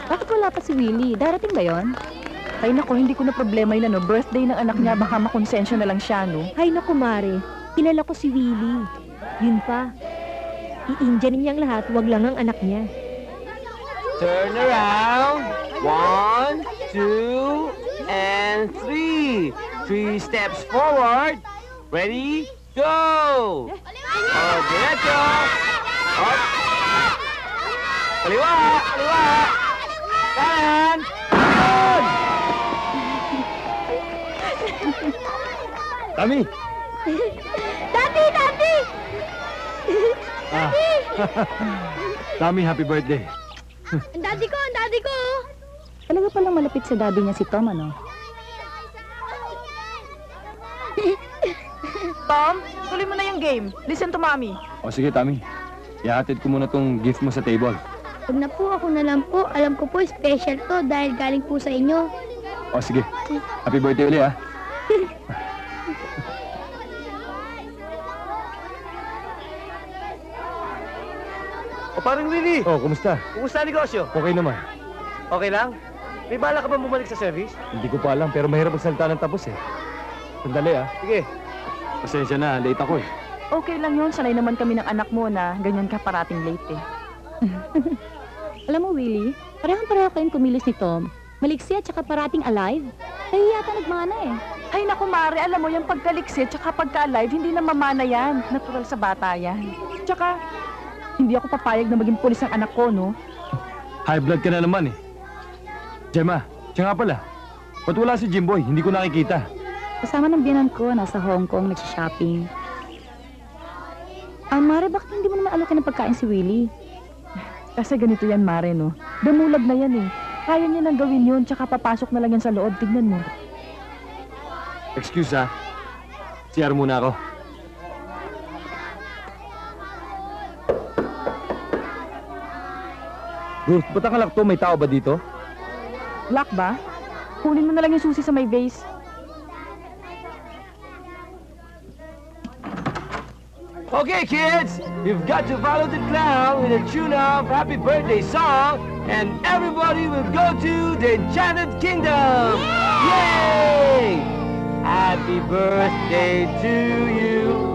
Bakit wala pa si Willie? Darating ba yon? Ay nako, hindi ko na problema yun, birthday ng anak niya, baka makonsensya na lang siya, no? Hay naku, Mare. Kilala ko si Willie. Yun pa. I-Indianin niyang lahat, wag lang ang anak niya. Turn around. 1, 2, and 3. 3 steps forward. Ready? Go! Oh, diretso! Up! Kaliwa! Kaliwa! Kanan! Kanan! Tami! Daddy! Daddy! Daddy! Tami, happy birthday. Ang daddy ko! Ang daddy ko! Talaga palang malapit sa daddy niya si Tom, ano? Tom, tuloy mo na yung game. Listen to Mommy. O sige, Tami. Ihatid ko muna tong gift mo sa table. Huwag na po, ako na lang po. Alam ko po, special to dahil galing po sa inyo. O sige. Happy birthday ulit, ha? O parang Willie, Oh, kumusta? kumusta ang negosyo? Okay naman. Okay lang? May bala ka ba bumalik sa service? Hindi ko pa alam, pero mahirap magsalita ng tapos, eh. Sandali, ha? Sige. Pasensya na, late ako, eh. Okay lang yun, sanay naman kami ng anak mo na ganyan ka parating late, eh. Alam mo, Willie, parehang-pareho kayong kumilos ni Tom. Maliksi at saka parating alive? Kayo yata nagmana eh. Ay naku Mare, alam mo yung pagkaliksi tsaka pagka-alive, hindi na mamana yan. Natural sa bata yan. Tsaka, hindi ako papayag na maging pulis ang anak ko, no? High blood ka na naman eh. Gemma, siya nga pala. Ba't wala si Jimboy? Hindi ko nakikita. Kasama ng biyanan ko, nasa Hong Kong, nagsha-shopping. Mare, bakit hindi mo naman alokin ng pagkain si Willie? Kasi ganito yan, Mare, no? Damulag na yan eh. Kaya niya nang gawin yun, tsaka papasok na lang yan sa loob. Tignan mo. Excuse ha. CR muna ako. Ruth, ba't ang alak to? May tao ba dito? Lock ba? Kunin mo na lang yung susi sa may vase. Okay, kids, you've got to follow the clown with a tune of Happy Birthday song, and everybody will go to the Enchanted Kingdom! Yay! Happy birthday to you!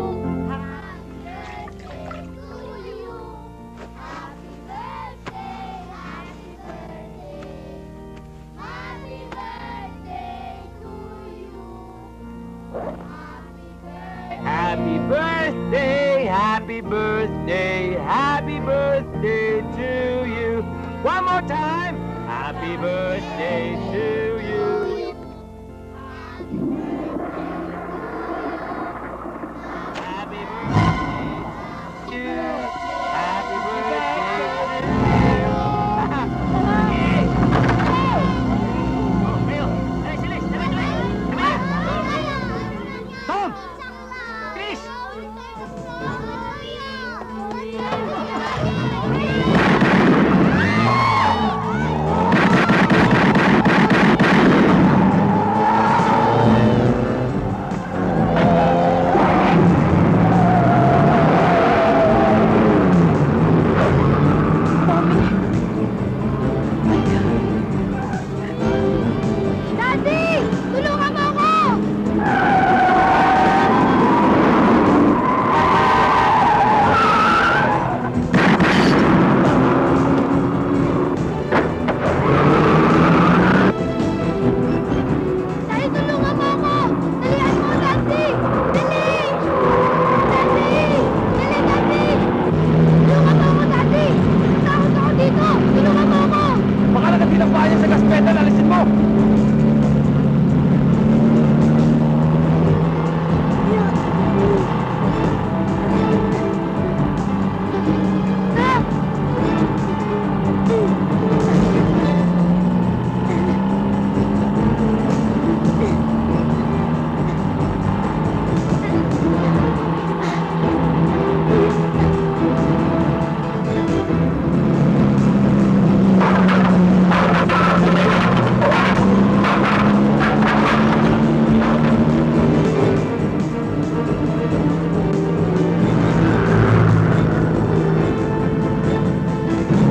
Happy birthday, happy birthday, happy birthday to you. One more time. Happy birthday to you. Happy birthday to you. Happy birthday to you. Tom! Chris! Daddy! Tulungan mo ako! Daddy, tulungan mo ako! Dalihan mo, Daddy! Dali! Daddy! Dali, Daddy! Tulungan mo ako, Daddy! Takot ako dito! Tulungan mo ako! Baka nagatilang bayan sa gas pedal, alisin mo!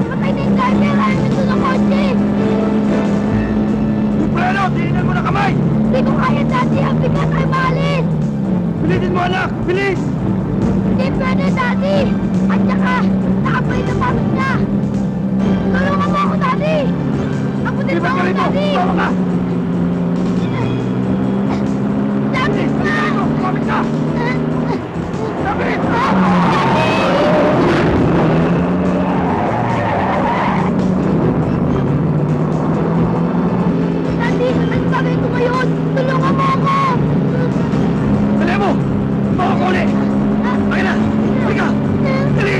Patay na yung driver! Ayaw nito ng kotse! Preno, tininan mo na kamay! Hindi ko kaya, Daddy! Ang bigat ay maalis! Pilitin mo, anak! Bilis! Hindi pwede, Daddy! At saka, nakapay na pamit na! Tulungan mo ako, Daddy! Ako din mo ako, Daddy! Tawa ka! Daddy! Kumapit ka! Lapit! Daddy! Ano gagawin ko ngayon? Tulungan mo ako! Dali mo! Bawa ko ulit! Akin na! Halika! Dali!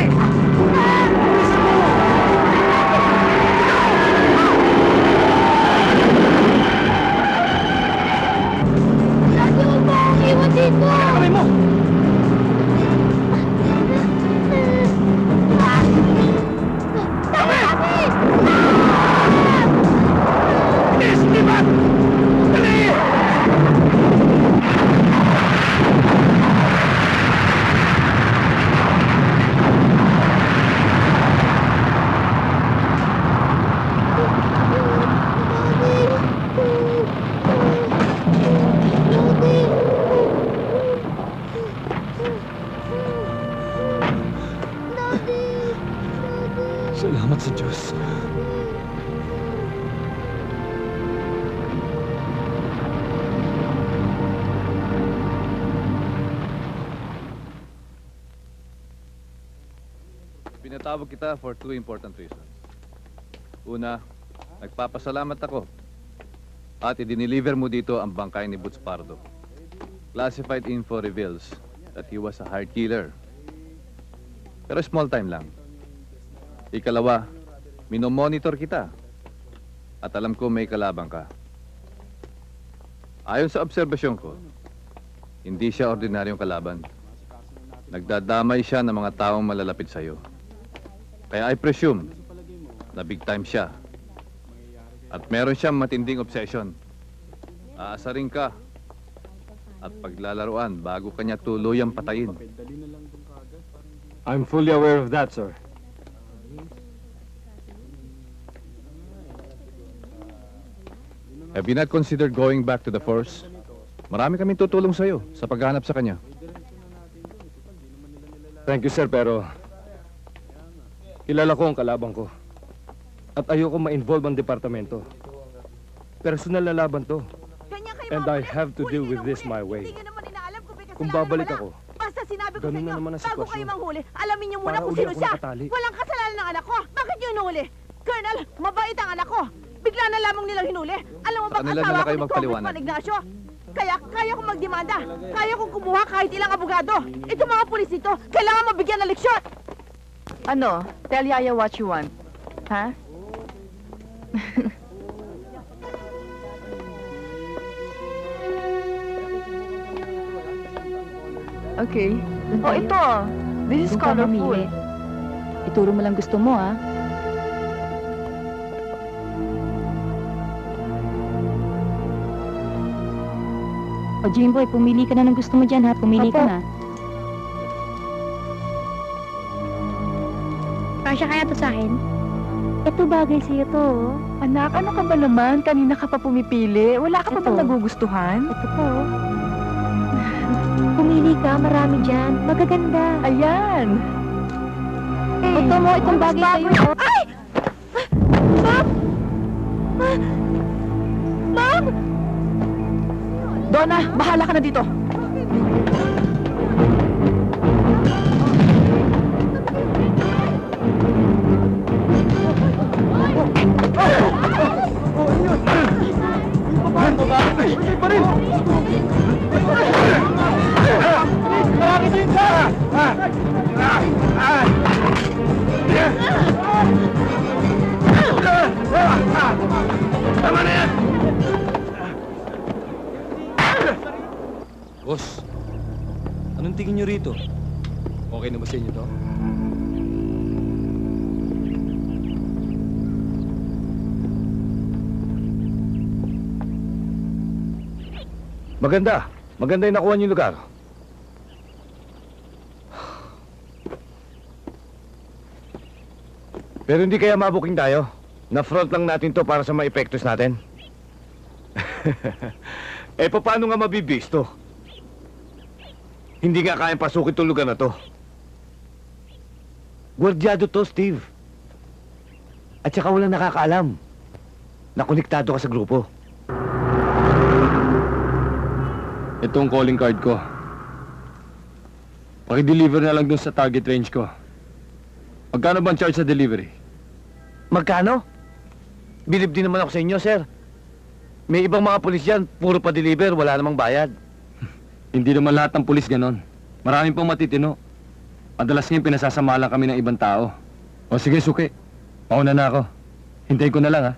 Daddy, huwag mo akong iwan dito! Kamay mo! Daddy! Bilis! Lipat! Dali! Salamat sa Diyos. Pinatawag kita for two important reasons. Una, nagpapasalamat ako at i-deliver mo dito ang bangkay ni Boots Pardo. Classified info reveals that he was a hired killer. Pero small time lang. Ikalawa, minomonitor kita at alam ko may kalabang ka. Ayon sa obserbasyon ko, hindi siya ordinaryong kalaban. Nagdadamay siya ng mga taong malalapit sa'yo. Kaya I presume na big time siya. At meron siyang matinding obsession. Aasarin ka at paglalaruan bago kanya tuluyang patayin. I'm fully aware of that, sir. Have you not considered going back to the force? Marami kaming tutulong sa'yo sa paghanap sa kanya. Thank you, sir, pero kilala ko ang kalabang ko. At ayoko ma-involve ang departamento. Personal na laban to. And I have to deal with this my way. Kung babalik ako, Basta sinabi ko sa ganun inyo, na naman ang bago sitwasyon. kayo manghuli, alamin niyo muna Para kung uli sino ako siya. nakatali. Walang kasalanan ng anak ko. Bakit niyo hinuli? Colonel, mabait ang anak ko. Bigla na lamang nilang hinuli. Alam mo ba Sa kanila asawa na ko kayo ni magpaliwanag. Congressman Ignacio? Kaya kaya kong magdemanda. Kaya kong kumuha kahit ilang abogado. Ito mga pulis ito, kailangan mabigyan ng leksyon. Ano? Tell Yaya what you want. Ha? Okay. Oh, ito. This is Doon ka colorful. mamili. Ituro mo lang gusto mo, ah. O, Jimboy, pumili ka na ng gusto mo dyan, ha? Pumili ka Opo. na. Kasya kaya to sa akin? Ito bagay sa'yo to, oh. Anak, ano ka ba naman? Kanina ka pa pumipili. Wala ka pa Ito. bang nagugustuhan? Ito po, oh. Pumili ka, marami dyan. Magaganda. Ayan. Ito mo, itong bagay sa'yo. Ay! Ma'am! Ma'am! Donna, bahala ka na dito. Boss, anong tingin nyo rito? Okay na ba sa inyo to? Maganda. Maganda yung nakuha niyong lugar. Pero hindi kaya mabuking tayo. Na-front lang natin to para sa mga epektos natin. Eh, paano nga mabibisto? Hindi nga kayang pasukin itong lugar na to. Gwardyado to, Steve. At saka walang nakakaalam na konektado ka sa grupo. Ito ang calling card ko. Paki-deliver na lang dun sa target range ko. Magkano ba ang charge sa delivery? Magkano? Bilib din naman ako sa inyo, sir. May ibang mga pulis yan, puro pa-deliver, wala namang bayad. Hindi naman lahat ng pulis ganon. Maraming pang matitino. Madalas ngayon pinasasama lang kami ng ibang tao. O sige, suki. Mauna na ako. Hintayin ko na lang, ha?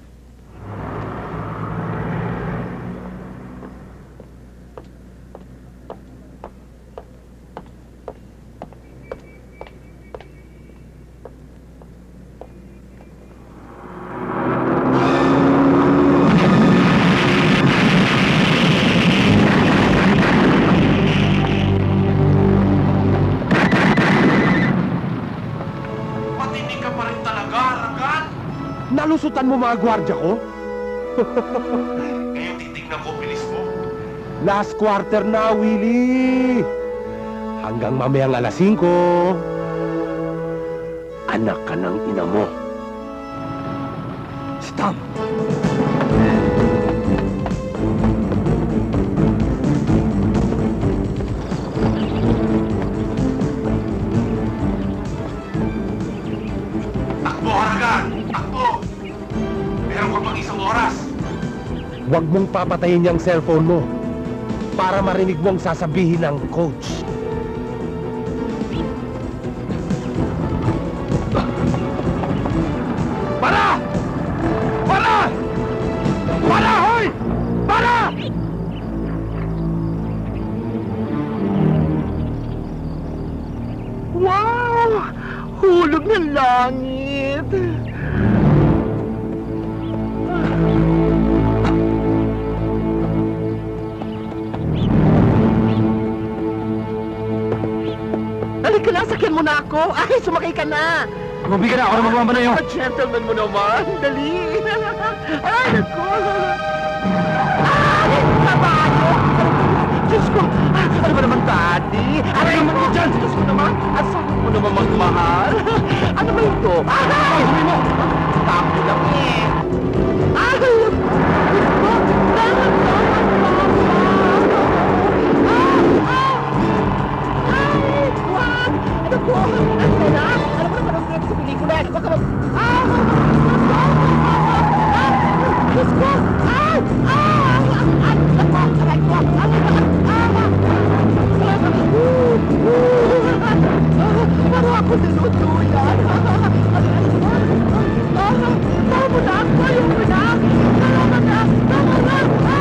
Matindi ka pa rin talaga, Rangan. Nalusutan mo mga gwardya ko? Ngayon titignan ko, bilis mo. Last quarter na, Willie. Hanggang mamayang alas 5. Anak ka ng ina mo. Stop! Huwag mong papatayin yung cellphone mo para marinig mo ang sasabihin ng coach. Para! Para! Para, hoy! Para! Wow! Hulog ng langit! Halika na, sakyan mo na ako! Ay, sumakay ka na! Tumabi ka na, ako na magmamanayo. Gentleman mo naman! Dali! Ay, naku! Ay, kabayo! Diyos ko! Ano ba naman, Daddy? Ano naman mo dyan? Diyos ko naman! Asahan mo naman magmahal! Ano ba ito? Ay! Sabi mo! Tapo lang eh! Ay! Diyos ko! Ay! Wag! Ano po? Ano na? Ano ba naman ang sa pelikula? Huwag ka mag... Diyos ko! Ay! Ay! Aray ko! Parang ako tinutuyan. Tama na! Ayaw mo na! Tama na! Tama na! Ayaw mo na!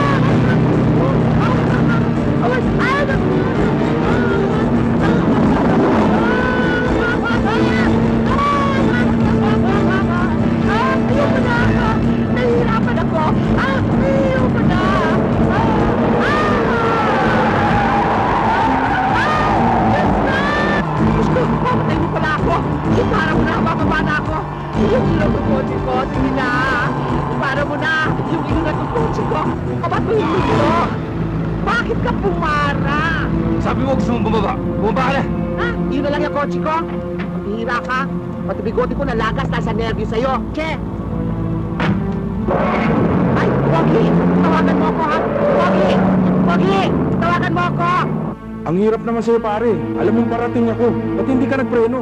Nahihirapan ako! Ayaw mo na! Diyos ko! Pamatay mo pala ako! Para mo na! Bababa na ako! Yung ilong ng kotse ko! Sige na! Para mo na! Yung ilong ng kotse ko! Kabat mo yung ilong! Bakit ka pumara? Sabi mo gusto mong bumaba. Bumaba ka na. Ha? Yun na lang yung kotse ko? Pahira ka! Pati bigote ko nalagas dahil sa nervyo sa'yo! Che! Ay! Wagi! Tawagan mo ako ha! Wagi! Wagi! Tawagan mo ako! Ang hirap naman sa'yo, pare. Alam mong parating ako. Ba't hindi ka nagpreno?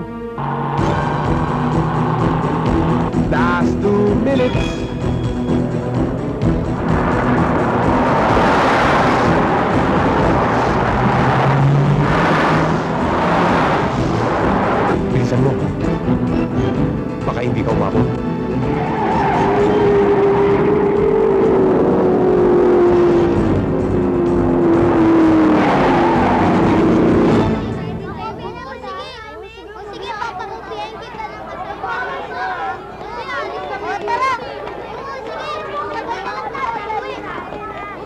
Last 2 minutes. Bilisan mo. Baka hindi ka umabot. Sige, papakupihan kita ng kasama mo. Sige, alis na mo. Tara! Sige!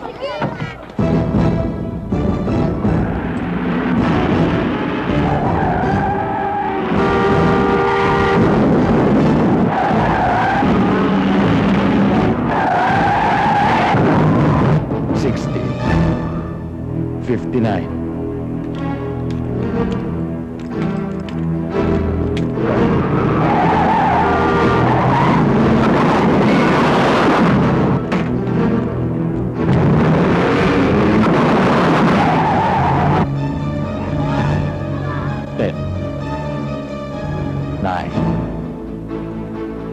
Sige. 59. Ten. 9.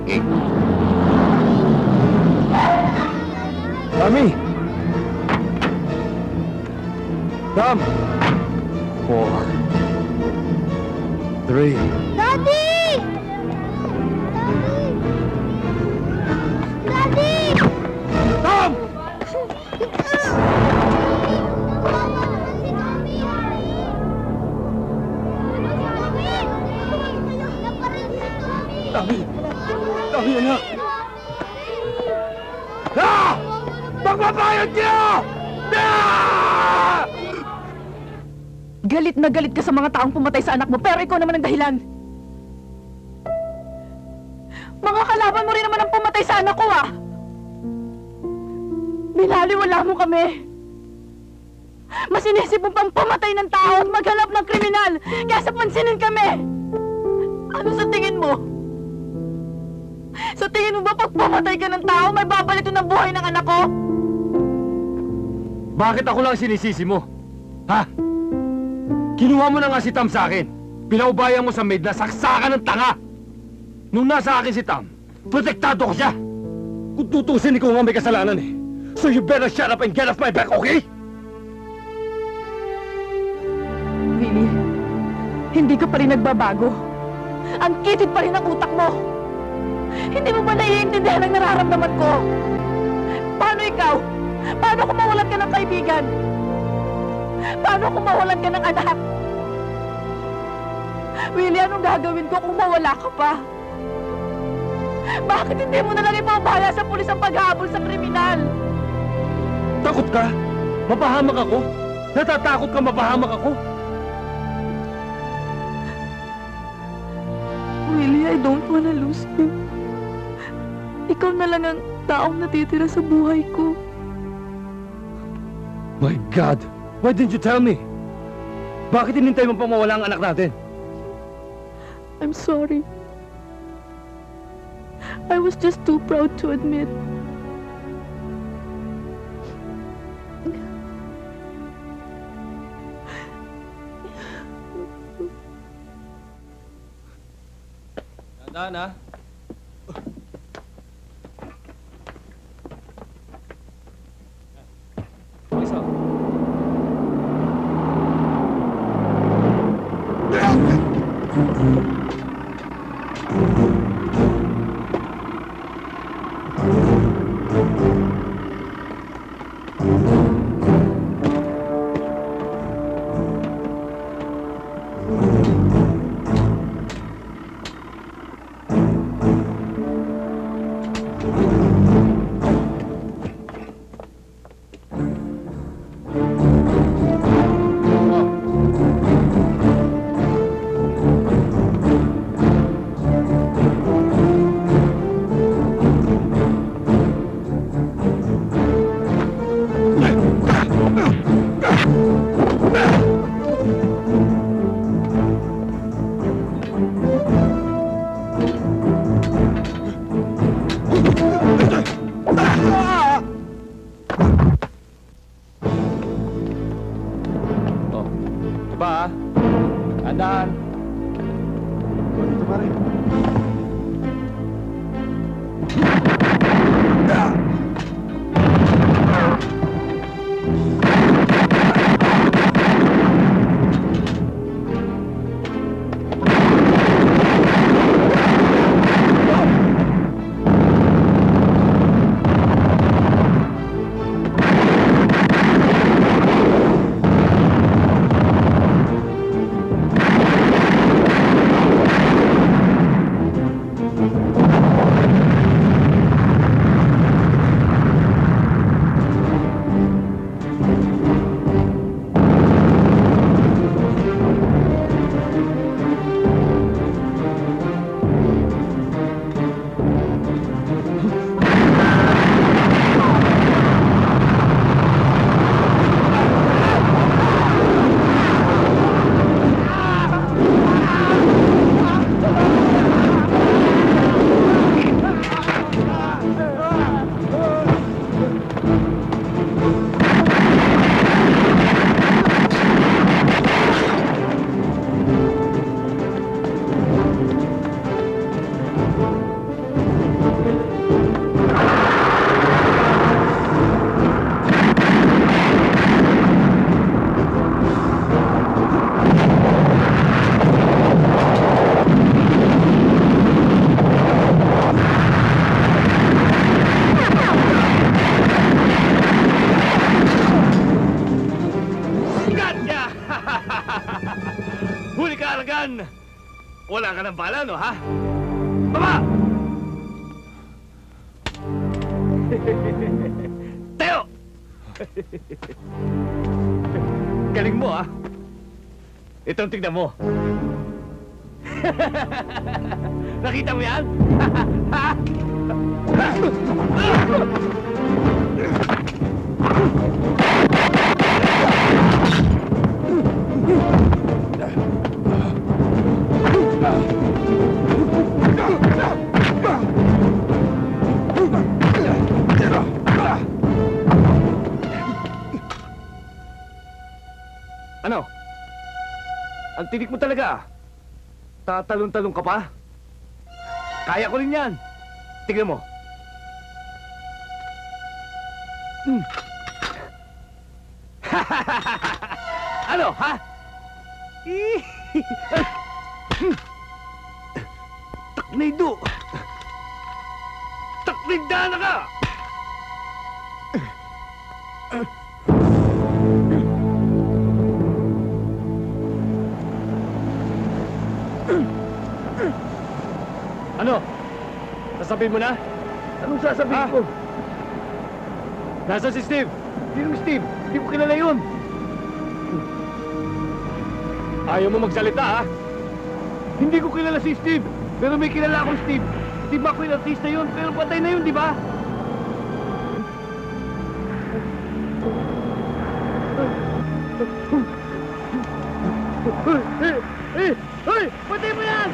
8. Mami! Come! 4. 3. Daddy! Daddy! Tom! Tabi! Tabi, anak! Ah! Magbabayad kayo! Ah! Galit na galit ka sa mga taong pumatay sa anak mo, pero ikaw naman ang dahilan. Mga kalaban mo rin naman ang pumatay sa anak ko, ah! Binaliwala mo kami. Mas inisip mo pang pumatay ng tao at maghanap ng kriminal kaysa pansinin kami. Ano sa tingin mo? Sa tingin mo ba pag pumatay ka ng tao, may babalito ng buhay ng anak ko? Bakit ako lang sinisisi mo? Ha? Kinuha mo na nga si Tam sa akin. Pinaubayan mo sa maid na saksakan ng tanga. Nung nasa akin si Tam, protektado ko siya. Kung tutusin, ikaw nga may kasalanan eh. So you better shut up and get off my back, okay? Willie, hindi ka pa rin nagbabago. Ang kitid pa rin ang utak mo. Hindi mo ba naiintindihan ang nararamdaman ko? Paano ikaw? Paano kung mawalan ka ng kaibigan? Paano kung mawalan ka ng anak? Willie, anong gagawin ko kung mawala ka pa? Bakit hindi mo na lang ipabaya sa pulis ang paghabol sa kriminal? Takot ka? Mapahamak ako? Natatakot ka mapahamak ako? Willie, I don't wanna lose you. Ikaw na lang ang taong natitira sa buhay ko. My God! Why didn't you tell me? Bakit hinintay mo pa mawala ang anak natin? I'm sorry. I was just too proud to admit. Tandaan, ha? Diba? Tandaan. Dito pa rin. Huli ka, Aragan! Wala ka ng bala, no, ha? Baba! Teo! Galing mo, ha? Itong tignan mo. Nakita mo yan? Ano? Ang tinik mo talaga. Tatalon-talon ka pa? Kaya ko rin yan. Tignan mo. Ano, ha? Taknido! Taknigda na ka! Ano? Sasabihin mo na? Anong sasabihin ko? Nasaan si Steve? Sinong Steve? Hindi ko kilala yun. Ayaw mo magsalita, ha? Hindi ko kilala si Steve. Pero may kilala akong Steve. Steve McQueen, artista yun. Pero patay na yun, di ba? Hoy! Patay mo yan!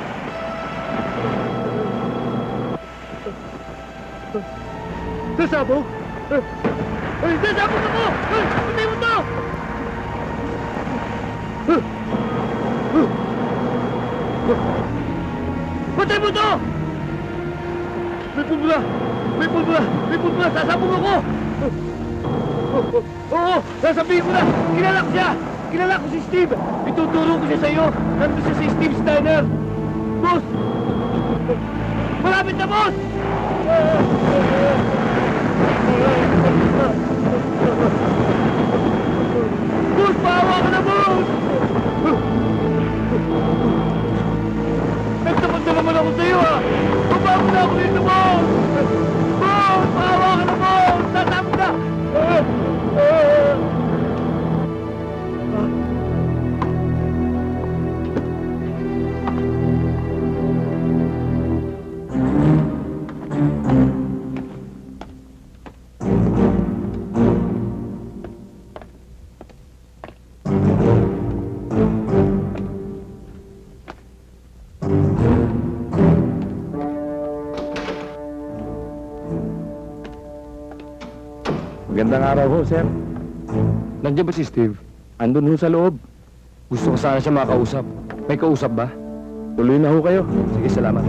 Sasabog? Sasabog ako! Patay mo to! Patay mo to! May pulbula! May pulbula! May pulbula! Sasabog ako! Oo! Sasabihin ko na! Kilala ko siya! Kilala ko si Steve! Ituturo ko siya sa'yo! Nandun siya si Steve Steiner! Boss! Malapit na, boss! Boss! Paawa ka na, boss! Nagtapat na naman ako sa'yo, ha! Babago na ako dito, boss! Boss! Paawa ka na, boss! Tatapos na! Magandang araw ho, sir. Nandiyan ba si Steve? Andun ho sa loob. Gusto ko sana siya makausap. May kausap ba? Tuloy na ho kayo. Sige, salamat.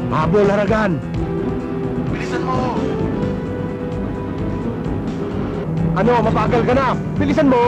Habol, Haragan! Bilisan mo! Ano, mabagal ka na? Bilisan mo!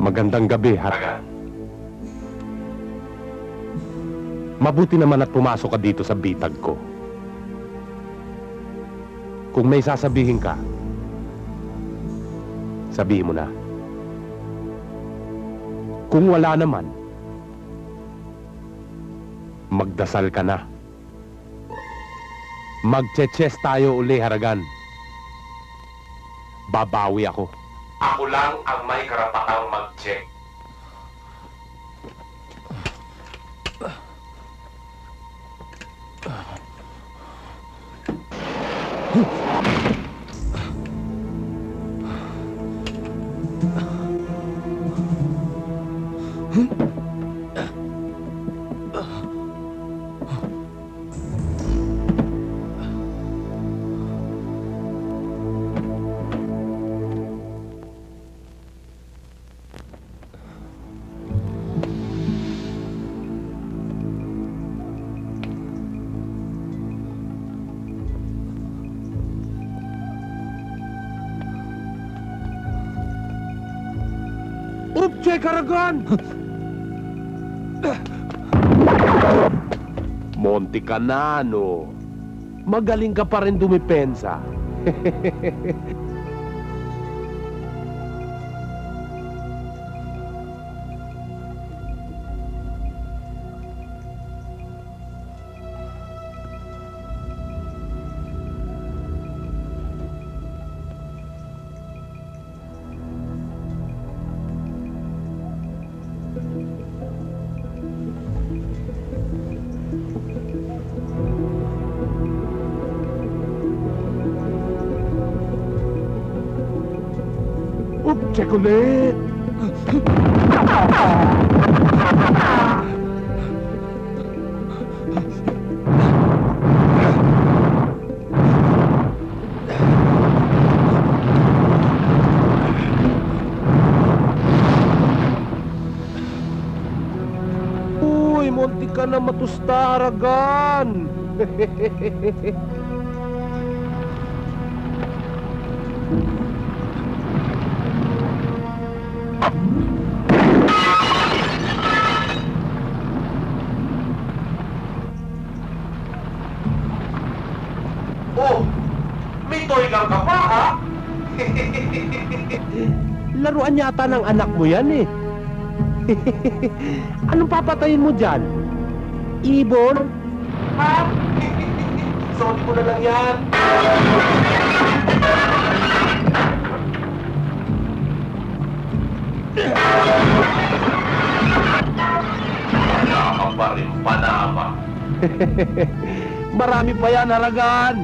Magandang gabi, Haragan. Mabuti naman at pumasok ka dito sa bitag ko. Kung may sasabihin ka, sabihin mo na. Kung wala naman, magdasal ka na. Magche-chess tayo uli, Haragan. Babawi ako. Ako lang ang may karapatang mag-check. Upche, Haragan! Monty ka na, no? Magaling ka pa rin dumipensa. Check ulit! Uy, munti ka na matusta, Haragan! Oh, may toy gun ka pa, ha? Laruan yata ng anak mo yan, eh. Anong papatayin mo dyan? Ibon? Ha? Sorry ko na lang yan. Wala ka pa rin panama. Marami pa yan, Haragan.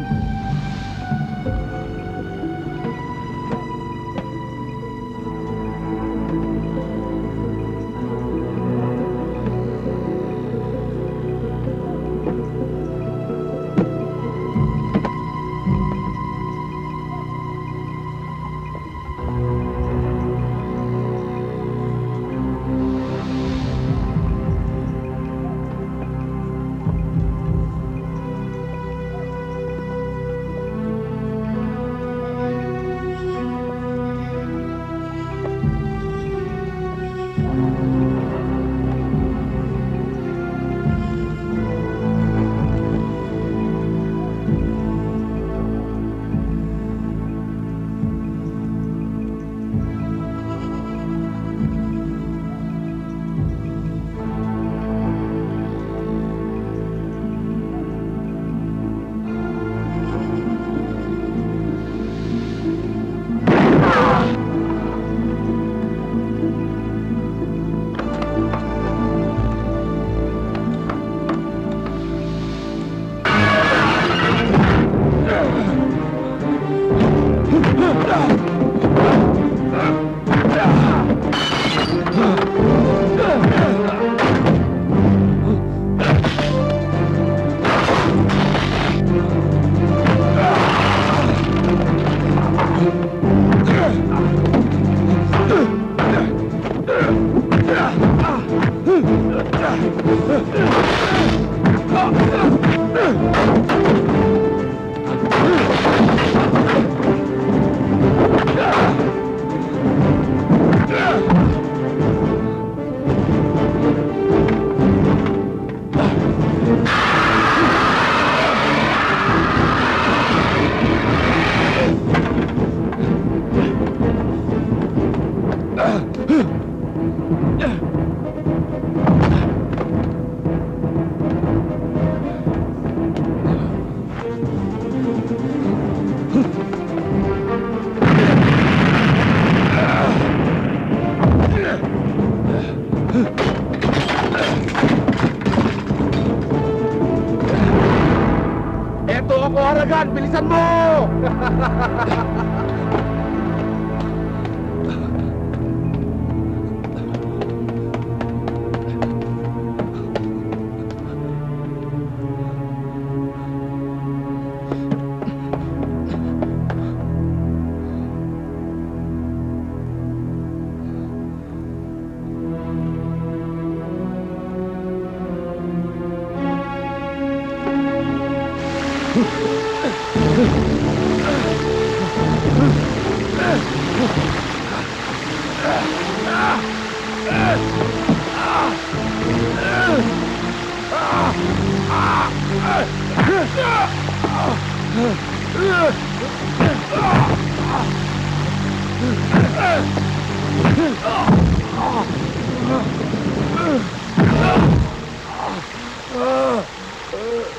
Haragan! Bilisan mo!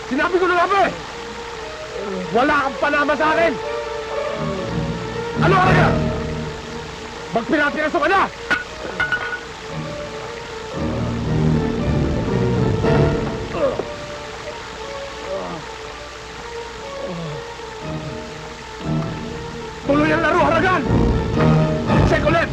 Sinabi ko na nga ba eh! Wala kang panama sa akin! Ano ka na? Magpinatiraso ka na! Tuloy ang laro, Haragan! Check ulit!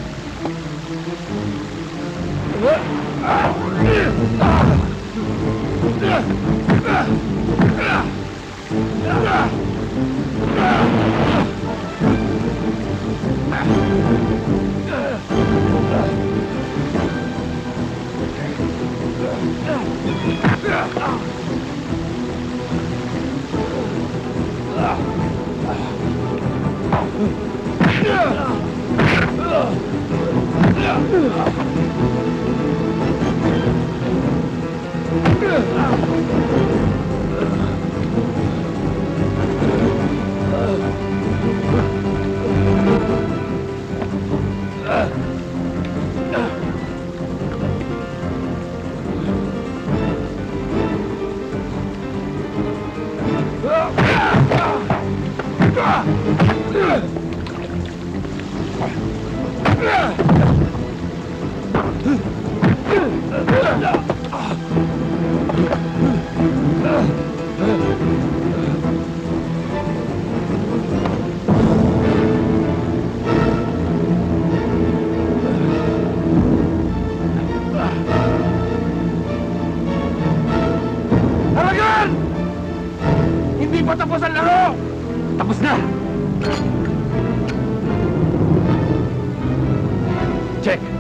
Haragan! Hindi pa tapos ang laro! Tapos na! Check!